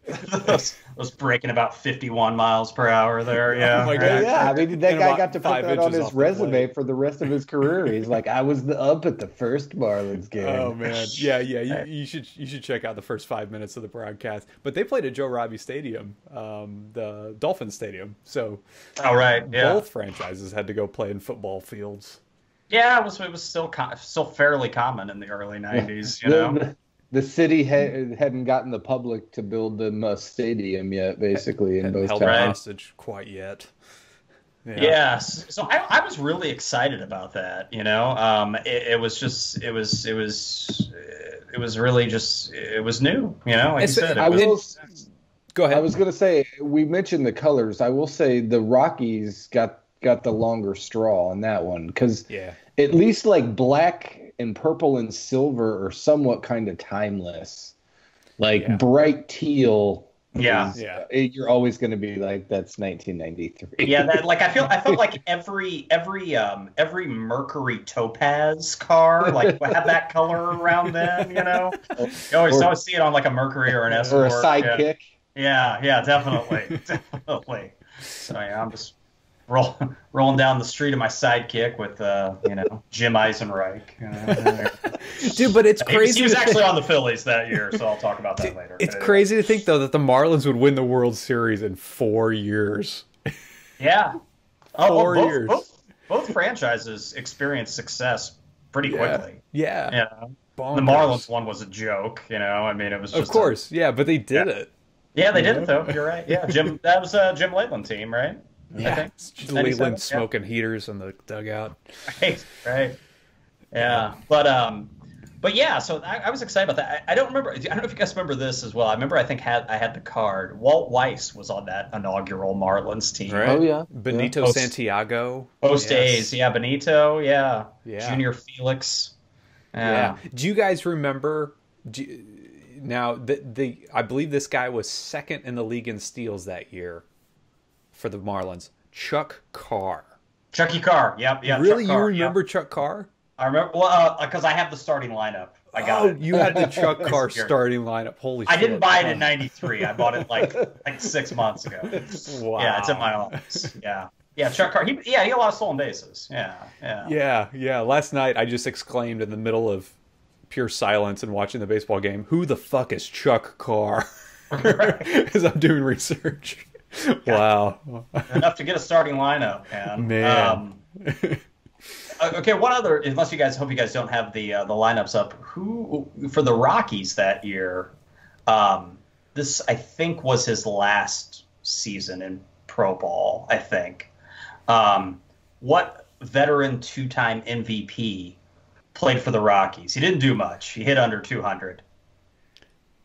was breaking about 51 miles per hour there. Yeah. Oh my God. Yeah, I mean that guy got to put that on his resume for the rest of his career. He's like, I was the ump at the first Marlins game. Oh man, yeah. You should check out the first 5 minutes of the broadcast. But they played at Joe Robbie Stadium, the Dolphins Stadium. So, all right, yeah. Both franchises had to go play in football fields. Yeah, it was still fairly common in the early 90s, you know. The city hadn't gotten the public to build them a stadium yet, basically, in both held towns. hostage quite yet. Yeah. Yes, so I was really excited about that. You know, it was really just it was new. You know, like you said, Go ahead. I was going to say, we mentioned the colors. I will say the Rockies got the longer straw on that one because at least like black and purple and silver are somewhat kind of timeless. Like bright teal. You're always going to be like, that's 1993. Yeah, I felt like every Mercury Topaz car like had that color around them. You know, you always see it on like a Mercury or an Escort or a Sidekick. Yeah, definitely. So yeah, I'm just rolling down the street in my Sidekick with Jim Eisenreich. Dude, but it's crazy. He was actually on the Phillies that year, so I'll talk about that later. It's crazy to think though that the Marlins would win the World Series in 4 years. Yeah. 4 years. Both franchises experienced success pretty quickly. Yeah. The Marlins one was a joke, you know. I mean, it was just of course, but they did it. Yeah, they did it though. You're right. Yeah, that was a Jim Leyland team, right? Yeah, Leyland smoking heaters in the dugout. Right. Yeah, but yeah. So I was excited about that. I don't remember. I don't know if you guys remember this as well. I remember. I think I had the card. Walt Weiss was on that inaugural Marlins team. Right. Oh yeah, Benito Santiago. Post days. Yeah, Benito. Yeah. Junior Felix. Yeah. Do you guys remember? Now, I believe this guy was second in the league in steals that year for the Marlins. Chuck Carr. Chucky Carr. Yep. Really, Chuck Carr, you remember Chuck Carr? I remember. Well, because I have the starting lineup. I got it. You had the Chuck Carr starting lineup. Holy shit. I didn't buy it in '93. I bought it like 6 months ago. Wow. Yeah, it's in my office. Yeah. Yeah, Chuck Carr. He had a lot of stolen bases. Yeah. Last night I just exclaimed in the middle of pure silence and watching the baseball game, "Who the fuck is Chuck Carr?" As I'm doing research. Wow. Enough to get a starting lineup, man. Okay, what other? Unless you guys, hope you guys don't have the lineups up. Who for the Rockies that year? This I think was his last season in pro ball. I think. What veteran two-time MVP played for the Rockies? He didn't do much. He hit under 200.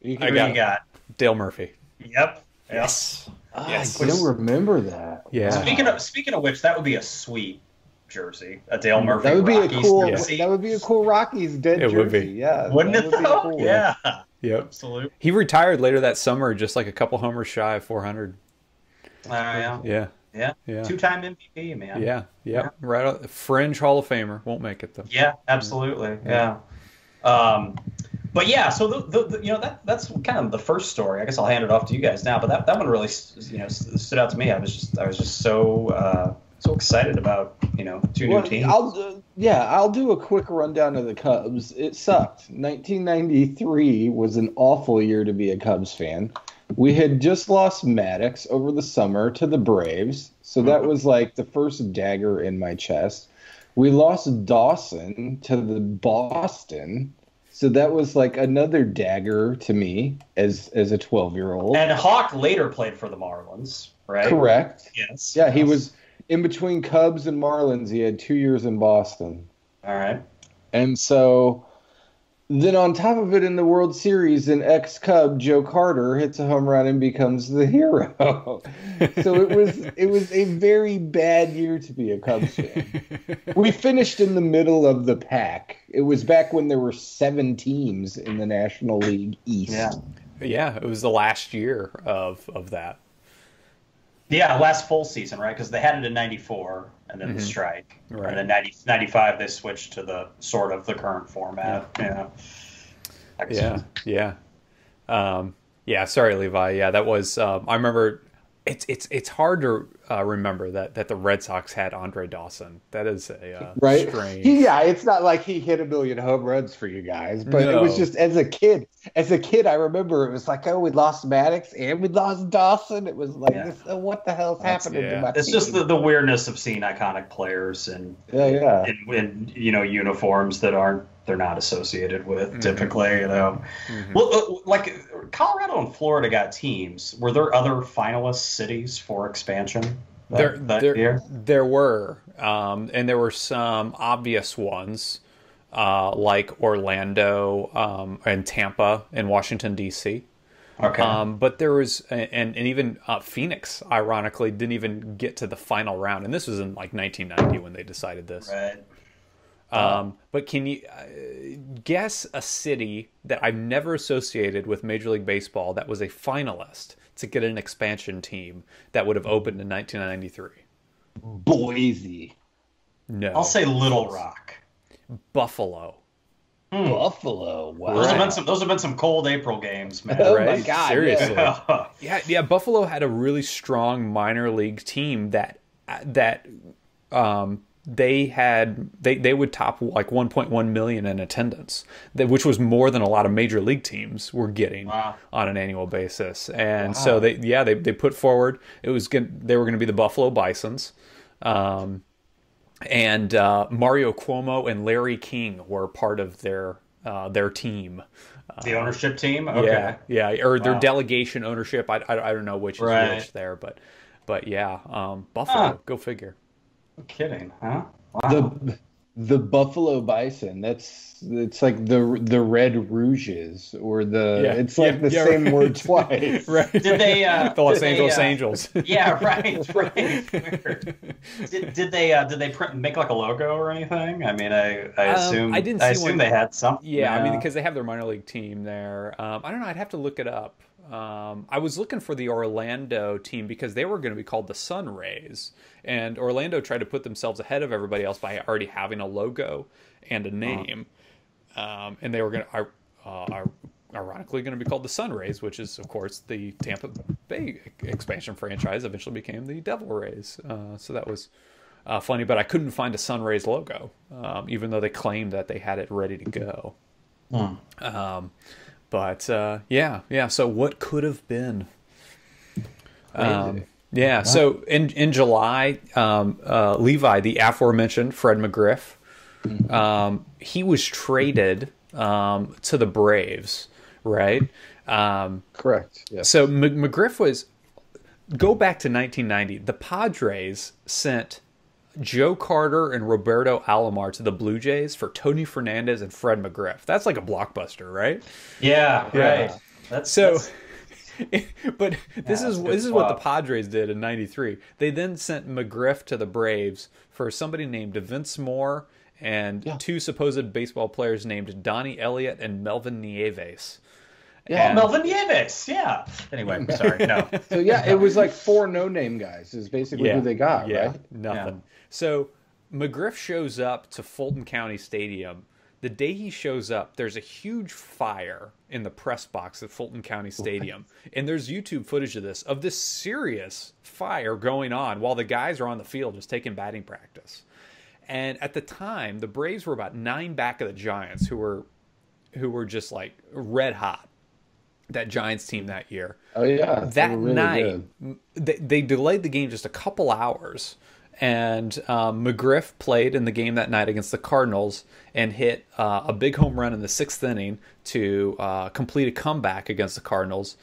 You got Dale Murphy. Yep. Yes. Yes. I don't remember that. Yeah. Speaking of which, that would be a sweet jersey, a Dale Murphy. That would be Rockies jersey. That would be a cool Rockies jersey. Would be. Yeah. Wouldn't it though? Cool. Yeah. Yep. Absolutely. He retired later that summer, just like a couple homers shy of 400. Yeah. Two-time MVP, man. Yeah. Right on. Fringe Hall of Famer. Won't make it though. Yeah, absolutely. Yeah. But yeah, so that's kind of the first story. I guess I'll hand it off to you guys now. But that one really stood out to me. I was just so excited about two new teams. I'll do a quick rundown of the Cubs. It sucked. 1993 was an awful year to be a Cubs fan. We had just lost Maddox over the summer to the Braves, so that was like the first dagger in my chest. We lost Dawson to the Boston, so that was like another dagger to me as a 12-year-old. And Hawk later played for the Marlins, right? Correct. Yes. Yeah, he was in between Cubs and Marlins. He had 2 years in Boston. All right. And so then on top of it in the World Series, an ex-Cub, Joe Carter, hits a home run and becomes the hero. So it was a very bad year to be a Cubs fan. We finished in the middle of the pack. It was back when there were 7 teams in the National League East. Yeah, it was the last year of that. Yeah, last full season, right? Because they had it in 94, and then the strike. Right. And then 95, they switched to the sort of the current format. Yeah. Sorry, Levi. Yeah, that was. I remember. It's hard to remember that the Red Sox had Andre Dawson. That is a strange. It's not like he hit a million home runs for you guys, but it was just as a kid. As a kid, I remember it was like, oh, we lost Maddox and we lost Dawson. It was like, what the hell's happening to my team? It's just the weirdness of seeing iconic players in uniforms that they're not associated with typically, Well, like Colorado and Florida got teams. Were there other finalist cities for expansion that year? There were, and there were some obvious ones, like Orlando and Tampa and Washington, D.C. Okay. But there was, and even Phoenix, ironically, didn't even get to the final round. And this was in like 1990 when they decided this. Right. But can you guess a city that I've never associated with Major League Baseball that was a finalist to get an expansion team that would have opened in 1993? Boise. No. I'll say Little Rock. Buffalo. Buffalo. Wow. Those have been some cold April games, man. Oh right? my God. Seriously. Yeah. Buffalo had a really strong minor league team that they would top like 1.1 million in attendance, which was more than a lot of major league teams were getting on an annual basis. And so they put forward they were going to be the Buffalo Bisons. And Mario Cuomo and Larry King were part of their team. The ownership team? Okay. Yeah, or their delegation ownership. I don't know which is which there, but yeah, Buffalo, go figure. No kidding, huh? Wow. The Buffalo Bison. It's like the Red Rouges or the same word twice. Right. Did they the Los Angeles Angels? Yeah, right. Weird. Did they make like a logo or anything? I mean, I assume I didn't see assume they had something. Yeah, I mean, because they have their minor league team there. I don't know. I'd have to look it up. I was looking for the Orlando team because they were going to be called the Sun Rays, and Orlando tried to put themselves ahead of everybody else by already having a logo and a name, and they were going to, ironically, going to be called the Sun Rays, which is, of course, the Tampa Bay expansion franchise. Eventually became the Devil Rays. So that was funny, but I couldn't find a Sun Rays logo, even though they claimed that they had it ready to go. But so what could have been? So in July, Levi, the aforementioned Fred McGriff, he was traded to the Braves, right? Correct. Yes. So McGriff was, go back to 1990. The Padres sent Joe Carter and Roberto Alomar to the Blue Jays for Tony Fernandez and Fred McGriff. That's like a blockbuster, right? Yeah, right. But this is what the Padres did in '93. They then sent McGriff to the Braves for somebody named Vince Moore and two supposed baseball players named Donnie Elliott and Melvin Nieves. Yeah, Melvin Nieves. Yeah. Anyway, sorry. No. So it was like 4 no-name guys. Is basically who they got, right? Nothing. Yeah. So McGriff shows up to Fulton County Stadium. The day he shows up, there's a huge fire in the press box at Fulton County Stadium. And there's YouTube footage of this serious fire going on while the guys are on the field just taking batting practice. And at the time, the Braves were about 9 back of the Giants, who were just like red hot. that Giants team that year. Oh yeah, that really night they delayed the game just a couple hours, and McGriff played in the game that night against the Cardinals and hit a big home run in the 6th inning to complete a comeback against the Cardinals,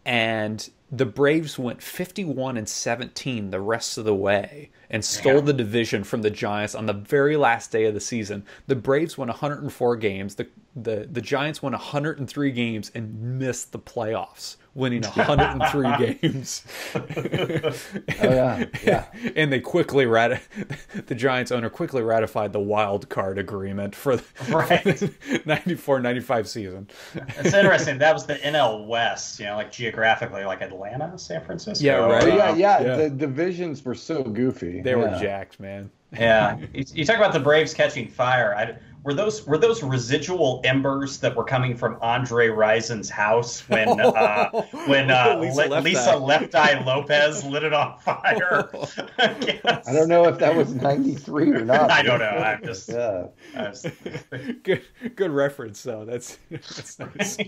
and the Braves went 51-17 the rest of the way and stole the division from the Giants on the very last day of the season. The Braves won 104 games. The Giants won 103 games and missed the playoffs, winning 103 games. And they quickly the Giants owner quickly ratified the wild card agreement for the 94-95 season. It's interesting. That was the NL West, like geographically, like Atlanta, San Francisco. Yeah, right. The divisions were so goofy. They were jacked, man. Yeah, you talk about the Braves catching fire. Were those residual embers that were coming from Andre Rison's house when Lisa Left Eye Lopez lit it on fire? I don't know if that was 93 or not. I don't know. I'm just good reference though. That's nice.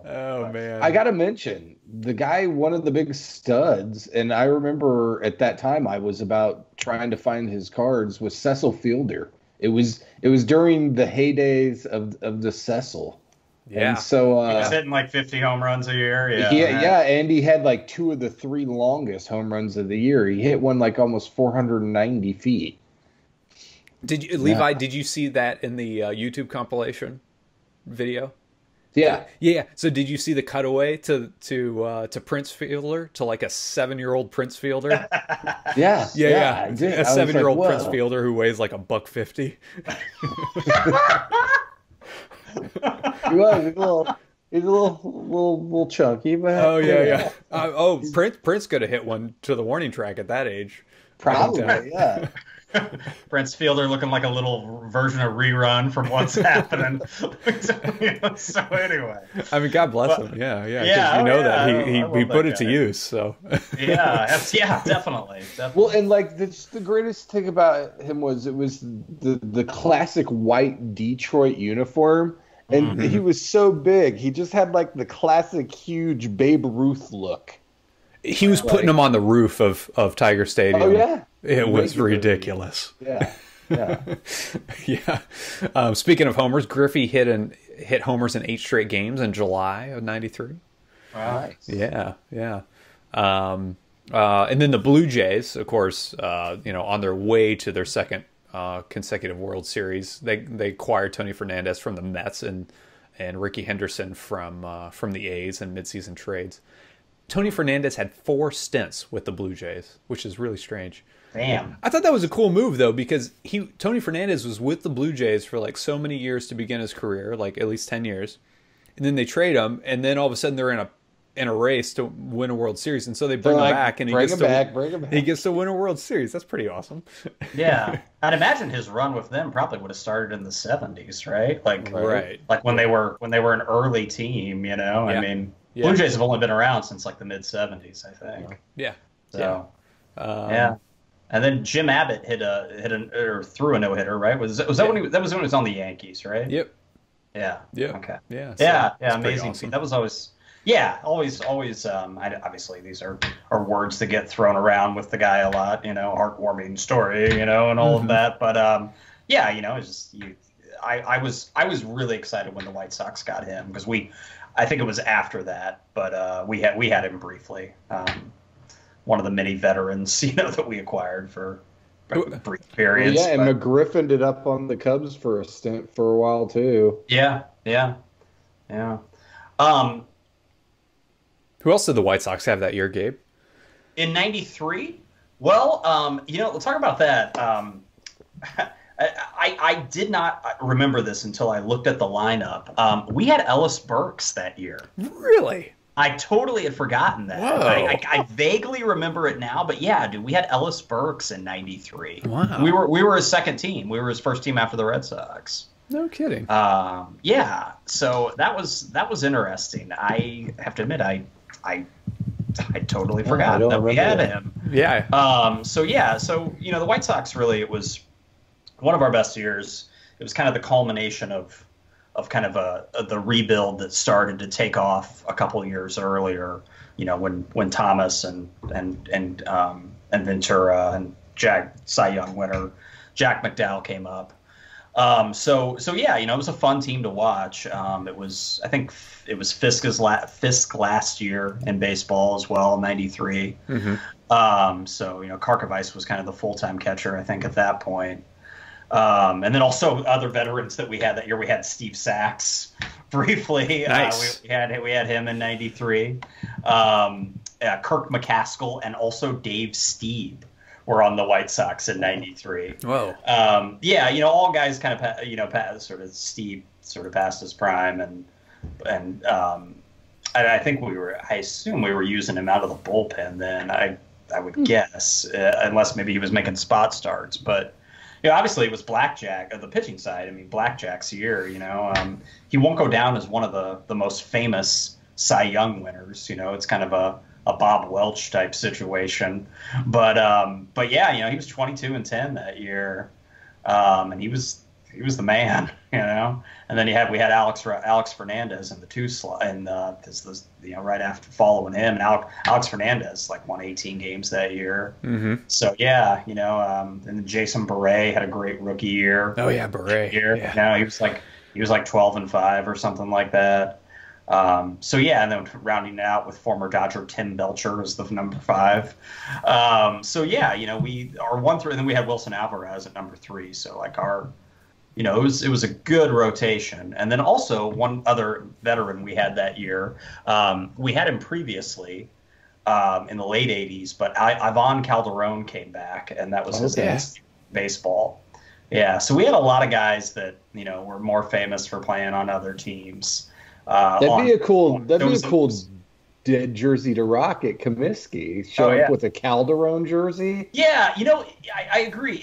Oh man, I gotta mention the guy, one of the big studs, and I remember at that time I was about trying to find his cards, was Cecil Fielder. It was during the heydays of the Cecil. Yeah. And so he was hitting like 50 home runs a year. And he had like 2 of the 3 longest home runs of the year. He hit one like almost 490 feet. Did you, Levi? Did you see that in the YouTube compilation video? Yeah. So did you see the cutaway to Prince Fielder, to like a 7-year-old Prince Fielder? Yeah. I did. A 7-year-old Prince Fielder who weighs like $150. He's a little chunky, but Prince could have hit one to the warning track at that age. Probably, yeah. Prince Fielder looking like a little version of Rerun from What's Happening. So anyway, I mean, God bless him. Yeah. That he put it to use. So definitely. Well, and like the greatest thing about him was it was the classic white Detroit uniform, and he was so big. He just had like the classic huge Babe Ruth look. He was putting them on the roof of Tiger Stadium. Oh yeah. It was ridiculous. Yeah. Speaking of homers, Griffey hit homers in 8 straight games in July of '93. Nice. Yeah. And then the Blue Jays, of course, on their way to their second consecutive World Series, they acquired Tony Fernandez from the Mets and Ricky Henderson from the A's in midseason trades. Tony Fernandez had 4 stints with the Blue Jays, which is really strange. Damn. I thought that was a cool move, though, because Tony Fernandez was with the Blue Jays for like so many years to begin his career, like at least 10 years. And then they trade him, and then all of a sudden they're in a race to win a World Series. And so they bring him back, and he gets to win a World Series. That's pretty awesome. Yeah. I'd imagine his run with them probably would have started in the 70s, right? Like when they were an early team, Yeah. I mean, Blue Jays have only been around since like the mid 70s, I think. Yeah. So, And then Jim Abbott threw a no-hitter, right? Was that when he was on the Yankees, right? Yep. Yeah. Yeah. Okay. Yeah. So amazing. Awesome. That was always. Yeah, always. Obviously, these are words that get thrown around with the guy a lot. Heartwarming story. And all of that. But it's just I was really excited when the White Sox got him because I think it was after that, but we had him briefly. One of the many veterans, that we acquired for brief periods. Yeah, and McGriff ended up on the Cubs for a stint for a while too. Yeah. Who else did the White Sox have that year, Gabe? In '93? Well, let's talk about that. I did not remember this until I looked at the lineup. We had Ellis Burks that year. Really? I totally had forgotten that. I vaguely remember it now, but yeah, dude, we had Ellis Burks in '93. Wow. We were his second team. We were his first team after the Red Sox. No kidding. Yeah. So that was interesting. I have to admit, I totally forgot that we had him. Yeah. So the White Sox really, it was one of our best years. It was kind of the culmination of kind of the rebuild that started to take off a couple of years earlier. You know, when Thomas and Ventura and Cy Young winner Jack McDowell came up. So yeah, you know, it was a fun team to watch. I think it was Fisk last year in baseball as well, 93. So, you know, Karkovice was kind of the full-time catcher, I think, at that point. And then also other veterans that we had that year. We had Steve Sachs briefly. Nice. We had him in 93. Kirk McCaskill and also Dave Stieb were on the White Sox in 93. Whoa. Yeah, you know, all guys kind of, Steve sort of passed his prime, and I think I assume we were using him out of the bullpen then, I would guess, unless maybe he was making spot starts. But, you know, obviously it was Blackjack, the pitching side. I mean, Blackjack's year, you know. He won't go down as one of the most famous Cy Young winners. You know, it's kind of a Bob Welch type situation. But yeah, you know, he was 22-10 that year. And he was the man, you know. And then we had Alex Fernandez in the two slot, and you know, right after following him, and Alex Fernandez like won 18 games that year. So yeah, you know, and then Jason Beret had a great rookie year. Oh yeah, Beret. Yeah. You know, he was like 12-5 or something like that. So yeah, and then rounding it out with former Dodger Tim Belcher as the number 5. So yeah, you know, our 1 through, and then we had Wilson Alvarez at number 3. So like you know, it was a good rotation. And then also one other veteran we had that year, we had him previously in the late 80s, but Ivan Calderon came back, and that was his next baseball. Yeah, so we had a lot of guys that, you know, were more famous for playing on other teams. That'd be a cool dead jersey to rock at Comiskey. Show up with a Calderon jersey. Yeah, you know, I agree.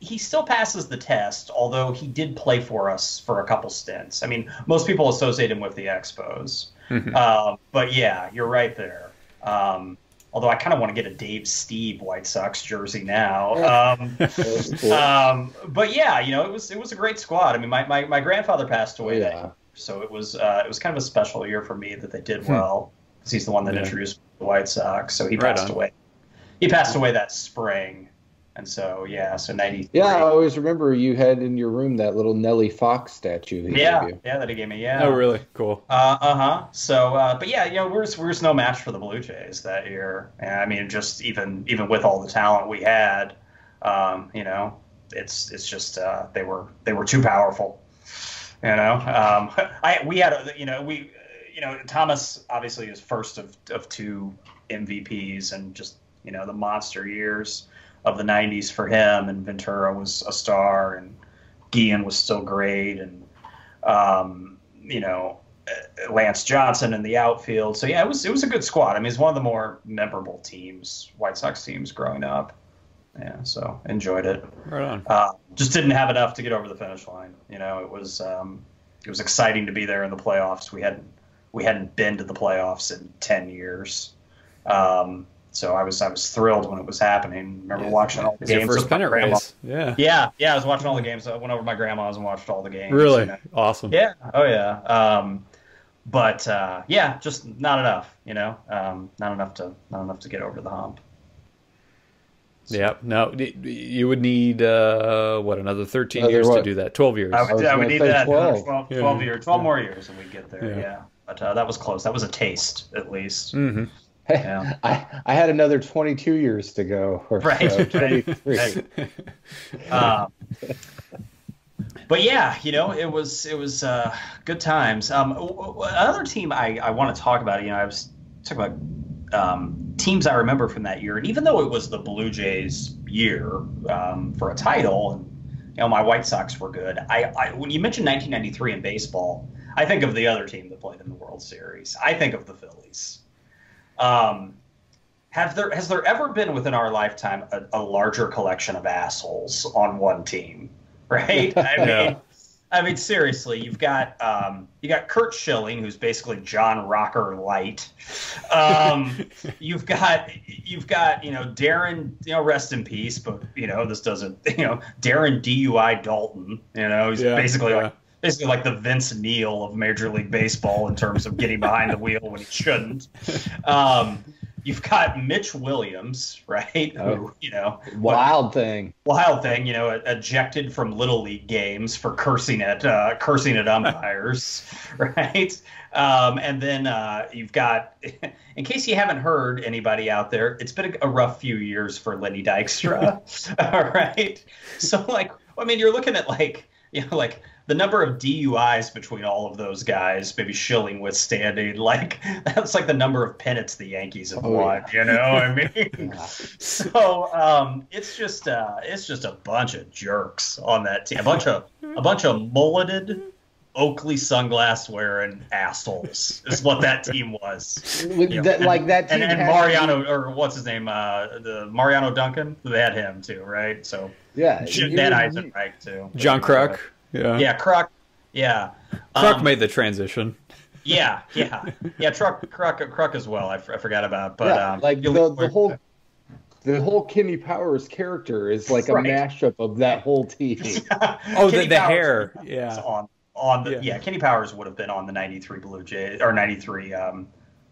He still passes the test, although he did play for us for a couple stints. I mean, most people associate him with the Expos. But yeah, you're right there. Although I kind of want to get a Dave Stieb White Sox jersey now. But yeah, you know, it was a great squad. I mean, my grandfather passed away that year, so it was kind of a special year for me that they did well. Because he's the one that introduced the White Sox, so he passed away. He passed away that spring, and so yeah, so 93. Yeah, I always remember you had in your room that little Nellie Fox statue. That he gave me. Yeah. Oh, really? Cool. So, but yeah, you know, we're no match for the Blue Jays that year. And I mean, just even with all the talent we had, you know, it's just they were too powerful. You know, Thomas obviously is first of 2 MVPs, and just, you know, the monster years of the 90s for him, and Ventura was a star, and Guillen was still great, and you know, Lance Johnson in the outfield. So yeah, it was a good squad. I mean, it's one of the more memorable White Sox teams growing up. Yeah, so enjoyed it. Right on. Just didn't have enough to get over the finish line. You know, it was exciting to be there in the playoffs. We hadn't been to the playoffs in 10 years. So I was thrilled when it was happening. Remember watching all the games. Your first pennant race. Yeah. I was watching all the games. I went over to my grandma's and watched all the games. Really? You know? Awesome. Yeah. Oh yeah. But yeah, just not enough. You know, not enough to get over the hump. Yeah, no, you would need, another 13 years to do that, 12 years. I would need that, 12 years, 12 more years, and we'd get there, yeah. But that was close. That was a taste, at least. Mm-hmm. Yeah. I had another 22 years to go. Right. So, 23. But yeah, you know, it was good times. Another team I want to talk about, you know, I was talking about teams I remember from that year, and even though it was the Blue Jays year for a title, and you know, my White Sox were good. When you mentioned 1993 in baseball, I think of the other team that played in the World Series. I think of the Phillies. Has there ever been within our lifetime a larger collection of assholes on one team? Right? I mean, seriously, you've got Kurt Schilling, who's basically John Rocker light. You've got Darren, rest in peace, but this doesn't, Darren DUI Dalton, he's basically like basically like the Vince Neil of Major League Baseball in terms of getting behind the wheel when he shouldn't. You've got Mitch Williams, right? Who, wild thing, ejected from Little League games for cursing at umpires, right? And then you've got, in case you haven't heard anybody out there, it's been a rough few years for Lenny Dykstra, all right? So, you're looking at the number of DUIs between all of those guys, maybe Schilling withstanding, that's like the number of pennants the Yankees have won. Yeah. So it's just a bunch of jerks on that team, a bunch of mulleted, Oakley sunglass wearing assholes is what that team was. That team and Mariano, or what's his name, the Mariano Duncan, they had him too, right? So yeah, Dan Eisenreich too. John Kruk. Yeah, Kruk. Yeah, Kruk made the transition. Yeah. Kruk as well. I forgot about, but the whole Kenny Powers character is like a mashup of that whole team. The hair, Kenny Powers would have been on the '93 Blue Jays or '93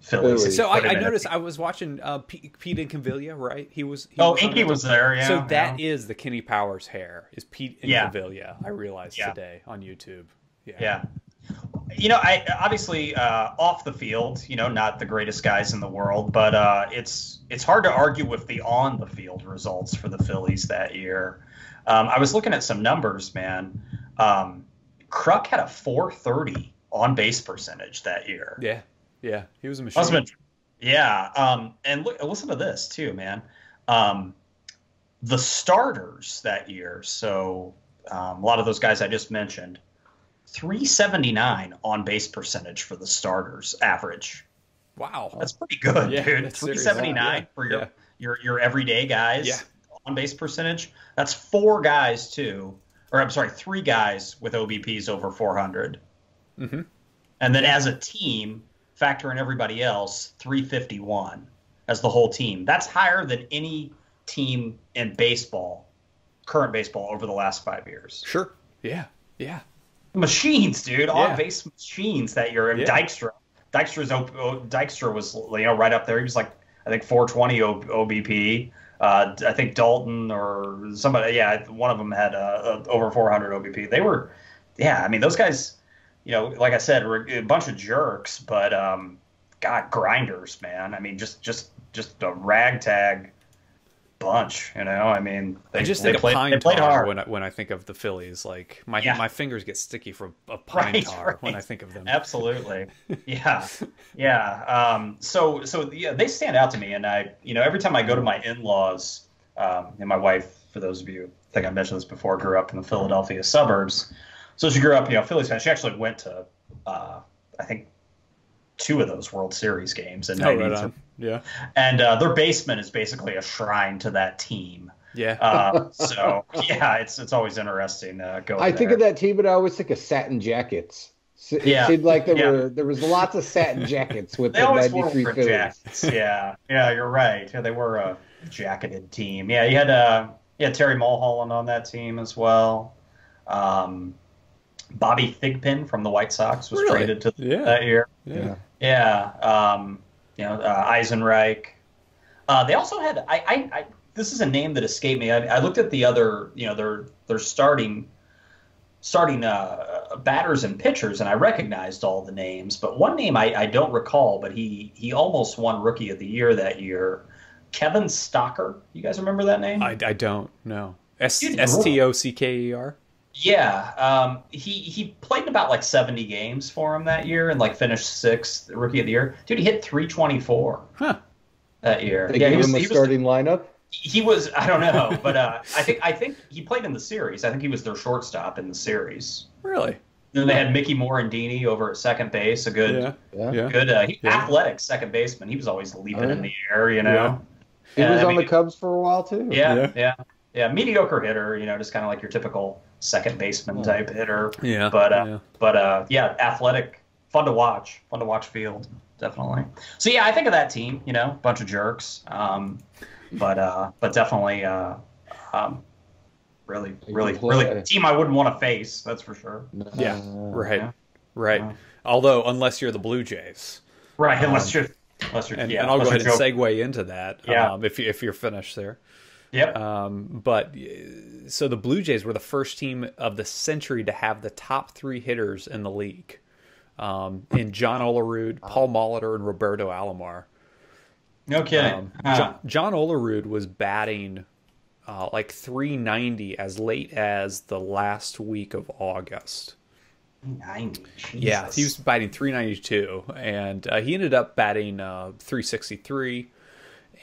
Phillies. So I noticed I was watching Pete Incaviglia, right? He was Inky was there. Yeah. So that is the Kenny Powers hair. Is Pete Incaviglia? I realized today on YouTube. Yeah. I obviously off the field, not the greatest guys in the world, but it's hard to argue with the on the field results for the Phillies that year. I was looking at some numbers, man. Kruk had a .430 on base percentage that year. Yeah, he was a machine. And listen to this too, man. The starters that year, so a lot of those guys I just mentioned, 379 on base percentage for the starters average. Wow, that's pretty good, dude. 379 for your everyday guys on base percentage. That's three guys with OBPs over 400. Mm-hmm. And then as a team, factor in everybody else, 351 as the whole team. That's higher than any team in current baseball over the last 5 years. Sure. Yeah. Machines, dude. On-base machines that year. And Dykstra was right up there. He was I think 420 OBP. I think Dalton or somebody, one of them had over 400 OBP. They were, those guys, like I said, were a bunch of jerks, but grinders, man. Just a ragtag bunch, they think of pine played tar hard. when I think of the Phillies. My fingers get sticky from a pine tar when I think of them. Absolutely. Yeah. So they stand out to me, and I, every time I go to my in-laws, and my wife, for those of you, I think I mentioned this before, grew up in the Philadelphia suburbs. So she grew up, Phillies fan. She actually went to, I think, 2 of those World Series games in '93. Right on. Yeah. And their basement is basically a shrine to that team. Yeah. It's always interesting going. I think of that team, but I always think of satin jackets. It seemed like there was lots of satin jackets with the '93 Phillies. Jackets. Yeah, you're right. Yeah, they were a jacketed team. Yeah, you had Terry Mulholland on that team as well. Bobby Thigpen from the White Sox was traded to that year. Eisenreich. They also had I this is a name that escaped me. I looked at the other, their starting batters and pitchers, and I recognized all the names, but one name I don't recall, but he almost won Rookie of the Year that year. Kevin Stocker. You guys remember that name? I don't know. Stocker? Yeah, he played in about 70 games for him that year and finished 6th Rookie of the Year. Dude, he hit 324 that year. They gave him a starting lineup. He was, I don't know, but I think he played in the series. I think he was their shortstop in the series. Really? Then they had Mickey Morandini over at second base, a good athletic second baseman. He was always leaping in the air, He was on the Cubs for a while too. Yeah. Mediocre hitter, just kind of like your typical second baseman type hitter. Yeah. But athletic, fun to watch field, definitely. So I think of that team, bunch of jerks. But definitely really team I wouldn't want to face. That's for sure. Yeah, right. Although, unless you're the Blue Jays, right? Unless you're and I'll go ahead and segue into that. Yeah. If you're finished there. Yep. But so the Blue Jays were the first team of the century to have the top 3 hitters in the league, in John Olerud, Paul Molitor, and Roberto Alomar. No kidding. John Olerud was batting like 390 as late as the last week of August. 390. Yeah, he was batting 392, and he ended up batting 363.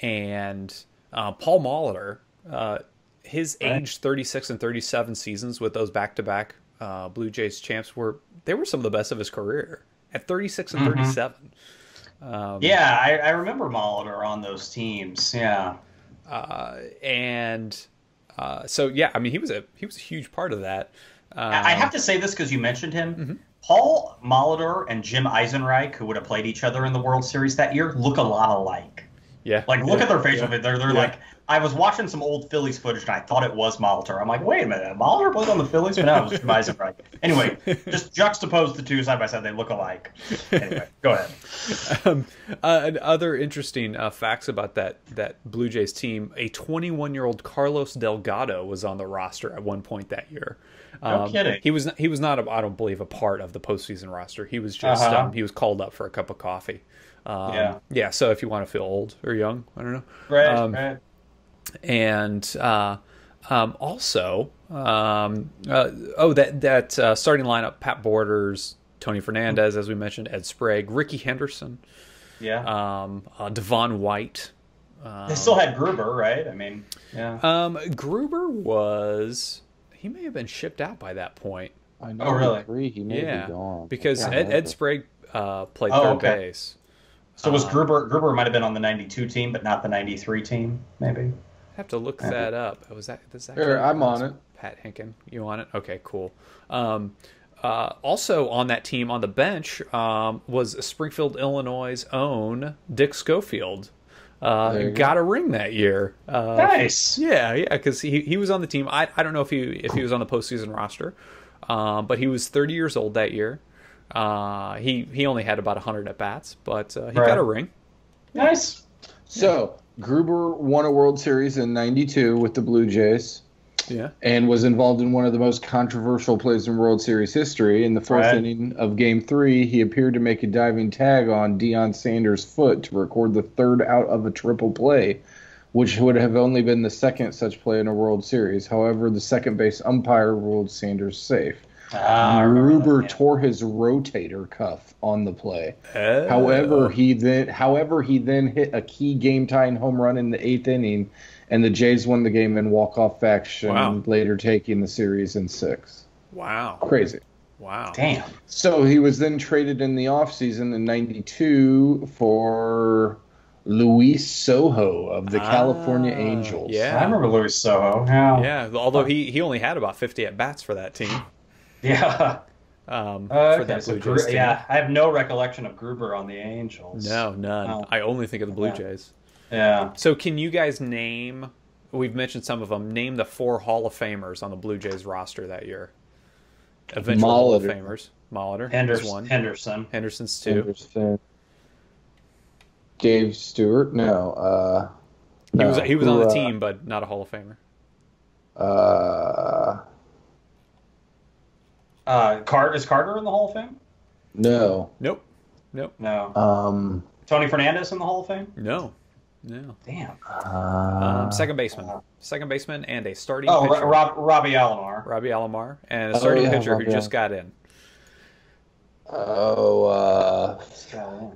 And Paul Molitor, his age 36 and 37 seasons with those back-to-back Blue Jays champs they were some of the best of his career at 36 and 37. Yeah, I remember Molitor on those teams. Yeah, so yeah, I mean he was a huge part of that. I have to say this because you mentioned him. Paul Molitor and Jim Eisenreich, who would have played each other in the World Series that year, look a lot alike. Yeah. Like, look at their facial. They're like, I was watching some old Phillies footage and I thought it was Molitor. I'm like, wait a minute, Molitor played on the Phillies? But no, it was Jim Eisenreich. Anyway, just juxtapose the two side by side. They look alike. Anyway, go ahead. Other interesting facts about that Blue Jays team: a 21-year-old Carlos Delgado was on the roster at one point that year. No kidding. He was not, I don't believe, a part of the postseason roster. He was just he was called up for a cup of coffee. Yeah. So if you want to feel old or young, I don't know. Right. And also, that starting lineup: Pat Borders, Tony Fernandez, as we mentioned, Ed Sprague, Ricky Henderson, Devon White. They still had Gruber, right? I mean, yeah. Gruber he may have been shipped out by that point. I know. Really? He may be gone because Ed Sprague played third base. So was Gruber might have been on the 92 team, but not the 93 team, maybe? Have to look that up. Does that Sure, I'm on it. Pat Hinken, you on it? Okay, cool. Also on that team on the bench was Springfield, Illinois' own Dick Schofield. Got a ring that year. Nice. Yeah, because he was on the team. I don't know if he was on the postseason roster, but he was 30 years old that year. He only had about 100 at bats, but he got a ring. Nice. So Gruber won a World Series in '92 with the Blue Jays. Yeah. And was involved in one of the most controversial plays in World Series history. In the fourth inning of Game 3, he appeared to make a diving tag on Deion Sanders' foot to record the third out of a triple play, which would have only been the second such play in a World Series. However, the second base umpire ruled Sanders safe. Gruber tore his rotator cuff on the play. However, he then hit a key game-tying home run in the 8th inning, and the Jays won the game in walk-off fashion, later taking the series in 6. Wow. Crazy. Wow. Damn. So he was then traded in the offseason in '92 for Luis Sojo of the California Angels. Yeah. I remember Luis Sojo. Yeah. Yeah, although he only had about 50 at-bats for that team. Yeah. For that Blue Jays team. Yeah, I have no recollection of Gruber on the Angels. No, none. Oh. I only think of the Blue Jays. Yeah. So can you guys name, we've mentioned some of them, name the 4 Hall of Famers on the Blue Jays roster that year? Eventual Hall of Famers. Molitor is one. Henderson's 2. Henderson. Dave Stewart? No. He was on the team, but not a Hall of Famer. Is Carter in the Hall of Fame? No. Nope. No. Tony Fernandez in the Hall of Fame? No. Damn. Second baseman, and a starting pitcher. Robbie Alomar. Robbie Alomar, and a starting pitcher who just got in.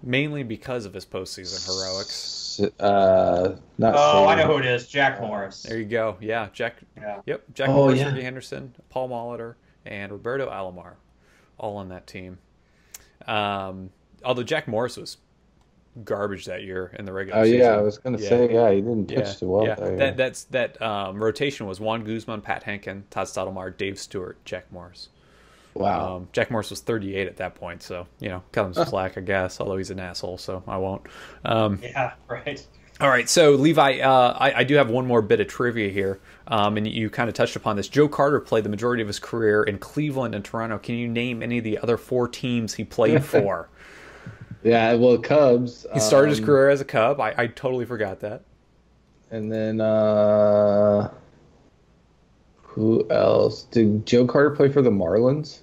Mainly because of his postseason heroics. I know who it is. Jack Morris. There you go. Yeah, Jack. Yeah. Yep. Jack Morris, Ricky Henderson, Paul Molitor, and Roberto Alomar, all on that team. Although Jack Morris was garbage that year in the regular season. I was going to say, he didn't pitch too well. Yeah. That rotation was Juan Guzman, Pat Henkin, Todd Stottlemyre, Dave Stewart, Jack Morris. Wow. Jack Morris was 38 at that point, so cut him some slack, I guess. Although he's an asshole, so I won't. Yeah, right. All right, so Levi, I do have one more bit of trivia here, and you kind of touched upon this. Joe Carter played the majority of his career in Cleveland and Toronto. Can you name any of the other 4 teams he played for? Yeah, well, Cubs. He started his career as a Cub. I totally forgot that. And then who else? Did Joe Carter play for the Marlins?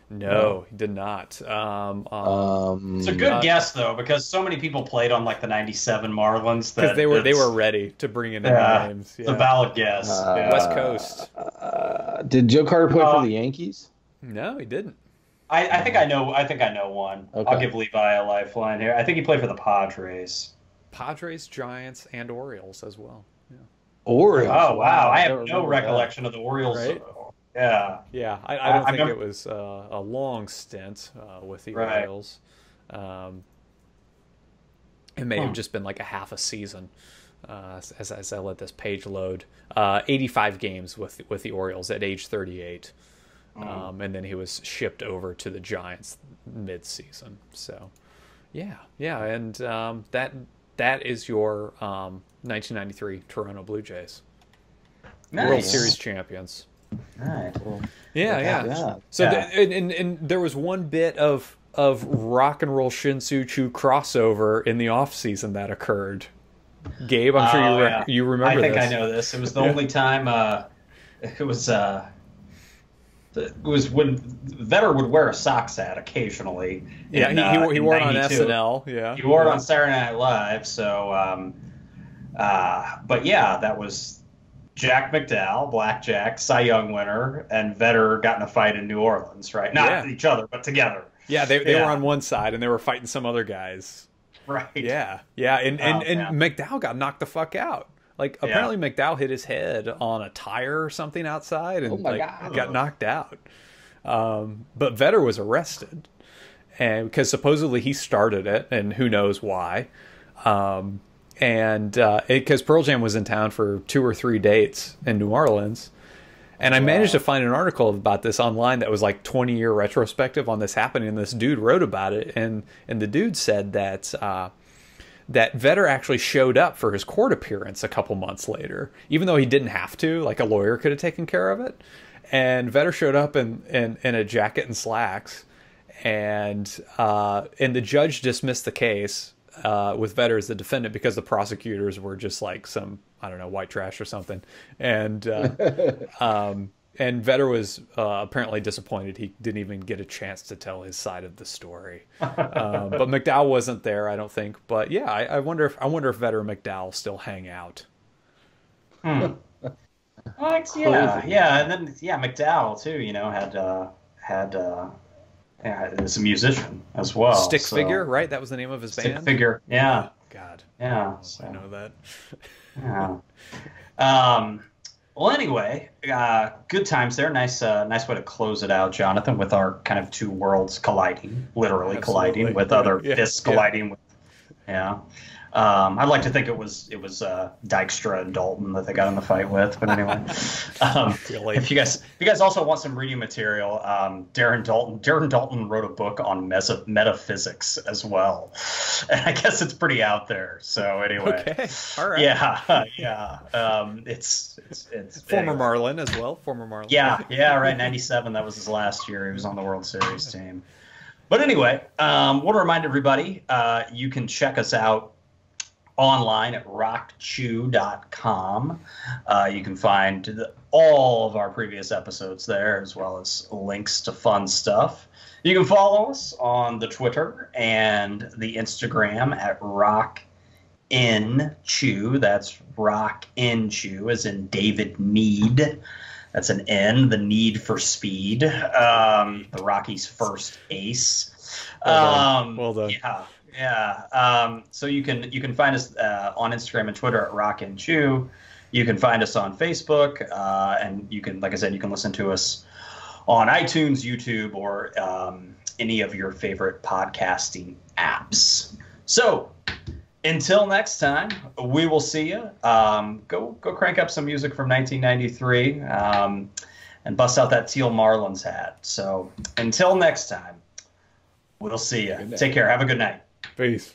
No, he did not. It's a good guess though, because so many people played on like the '97 Marlins that they were ready to bring in names. Yeah. It's a valid guess. West Coast. Did Joe Carter play for the Yankees? No, he didn't. I think I know one. Okay. I'll give Levi a lifeline here. I think he played for the Padres. Padres, Giants, and Orioles as well. Yeah. Orioles. Oh wow, I have no recollection of the Orioles. Right? Yeah. Yeah, I don't think it was a long stint with the Orioles. It may have just been like a half a season as I let this page load. 85 games with the Orioles at age 38. And then he was shipped over to the Giants mid-season. So, yeah, and that is your 1993 Toronto Blue Jays. Nice. World Series champions. Right. Yeah. So and there was one bit of rock and roll Shin-Soo crossover in the off season that occurred. Gabe, I'm sure you remember. I think this. I know this. It was the only time. It was when Vetter would wear a Sox hat occasionally. Yeah, he wore it on SNL. Yeah, he wore it on Saturday Night Live. So, but yeah, that was. Jack McDowell, Blackjack, Cy Young winner, and Vetter got in a fight in New Orleans, right? Not with each other, but together. Yeah, they were on one side, and they were fighting some other guys. Right. Yeah, and McDowell got knocked the fuck out. Like, apparently McDowell hit his head on a tire or something outside, and got knocked out. But Vetter was arrested, and because supposedly he started it, and who knows why. And because Pearl Jam was in town for 2 or 3 dates in New Orleans, and I managed to find an article about this online that was like 20-year retrospective on this happening, and this dude wrote about it, and the dude said that that Vetter actually showed up for his court appearance a couple months later, even though he didn't have to. Like, a lawyer could have taken care of it, and Vetter showed up in a jacket and slacks, and the judge dismissed the case. With Vetter as the defendant because the prosecutors were just like some, I don't know, white trash or something. And Vetter was apparently disappointed. He didn't even get a chance to tell his side of the story. But McDowell wasn't there, I don't think. But yeah, I wonder if Vetter and McDowell still hang out. And then McDowell too, had is a musician as well. Stick Figure, right? That was the name of his band? Stick Figure, yeah. Oh, God. Yeah. I know that. Yeah. Well, anyway, good times there. Nice way to close it out, Jonathan, with our kind of two worlds colliding, literally colliding with other fists colliding with. Yeah. I'd like to think it was Dykstra and Dalton that they got in the fight with, but anyway. If you guys also want some reading material, Darren Dalton wrote a book on metaphysics as well, and I guess it's pretty out there. So anyway, okay, all right, yeah. It's former Marlin as well, former Marlin. Yeah, right. 97. That was his last year. He was on the World Series team. But anyway, want to remind everybody, you can check us out online at rockchew.com. You can find all of our previous episodes there, as well as links to fun stuff. You can follow us on the Twitter and the Instagram at rockinchew. That's rockinchew, as in David Need. That's an N, the need for speed. The Rockies' first ace. Well done. Yeah. So you can find us on Instagram and Twitter at Rock and Chew. You can find us on Facebook, and you can, like I said, you can listen to us on iTunes, YouTube, or any of your favorite podcasting apps. So until next time, we will see you. Go crank up some music from 1993 and bust out that teal Marlins hat. So until next time, we'll see you. Take care. Have a good night. Peace.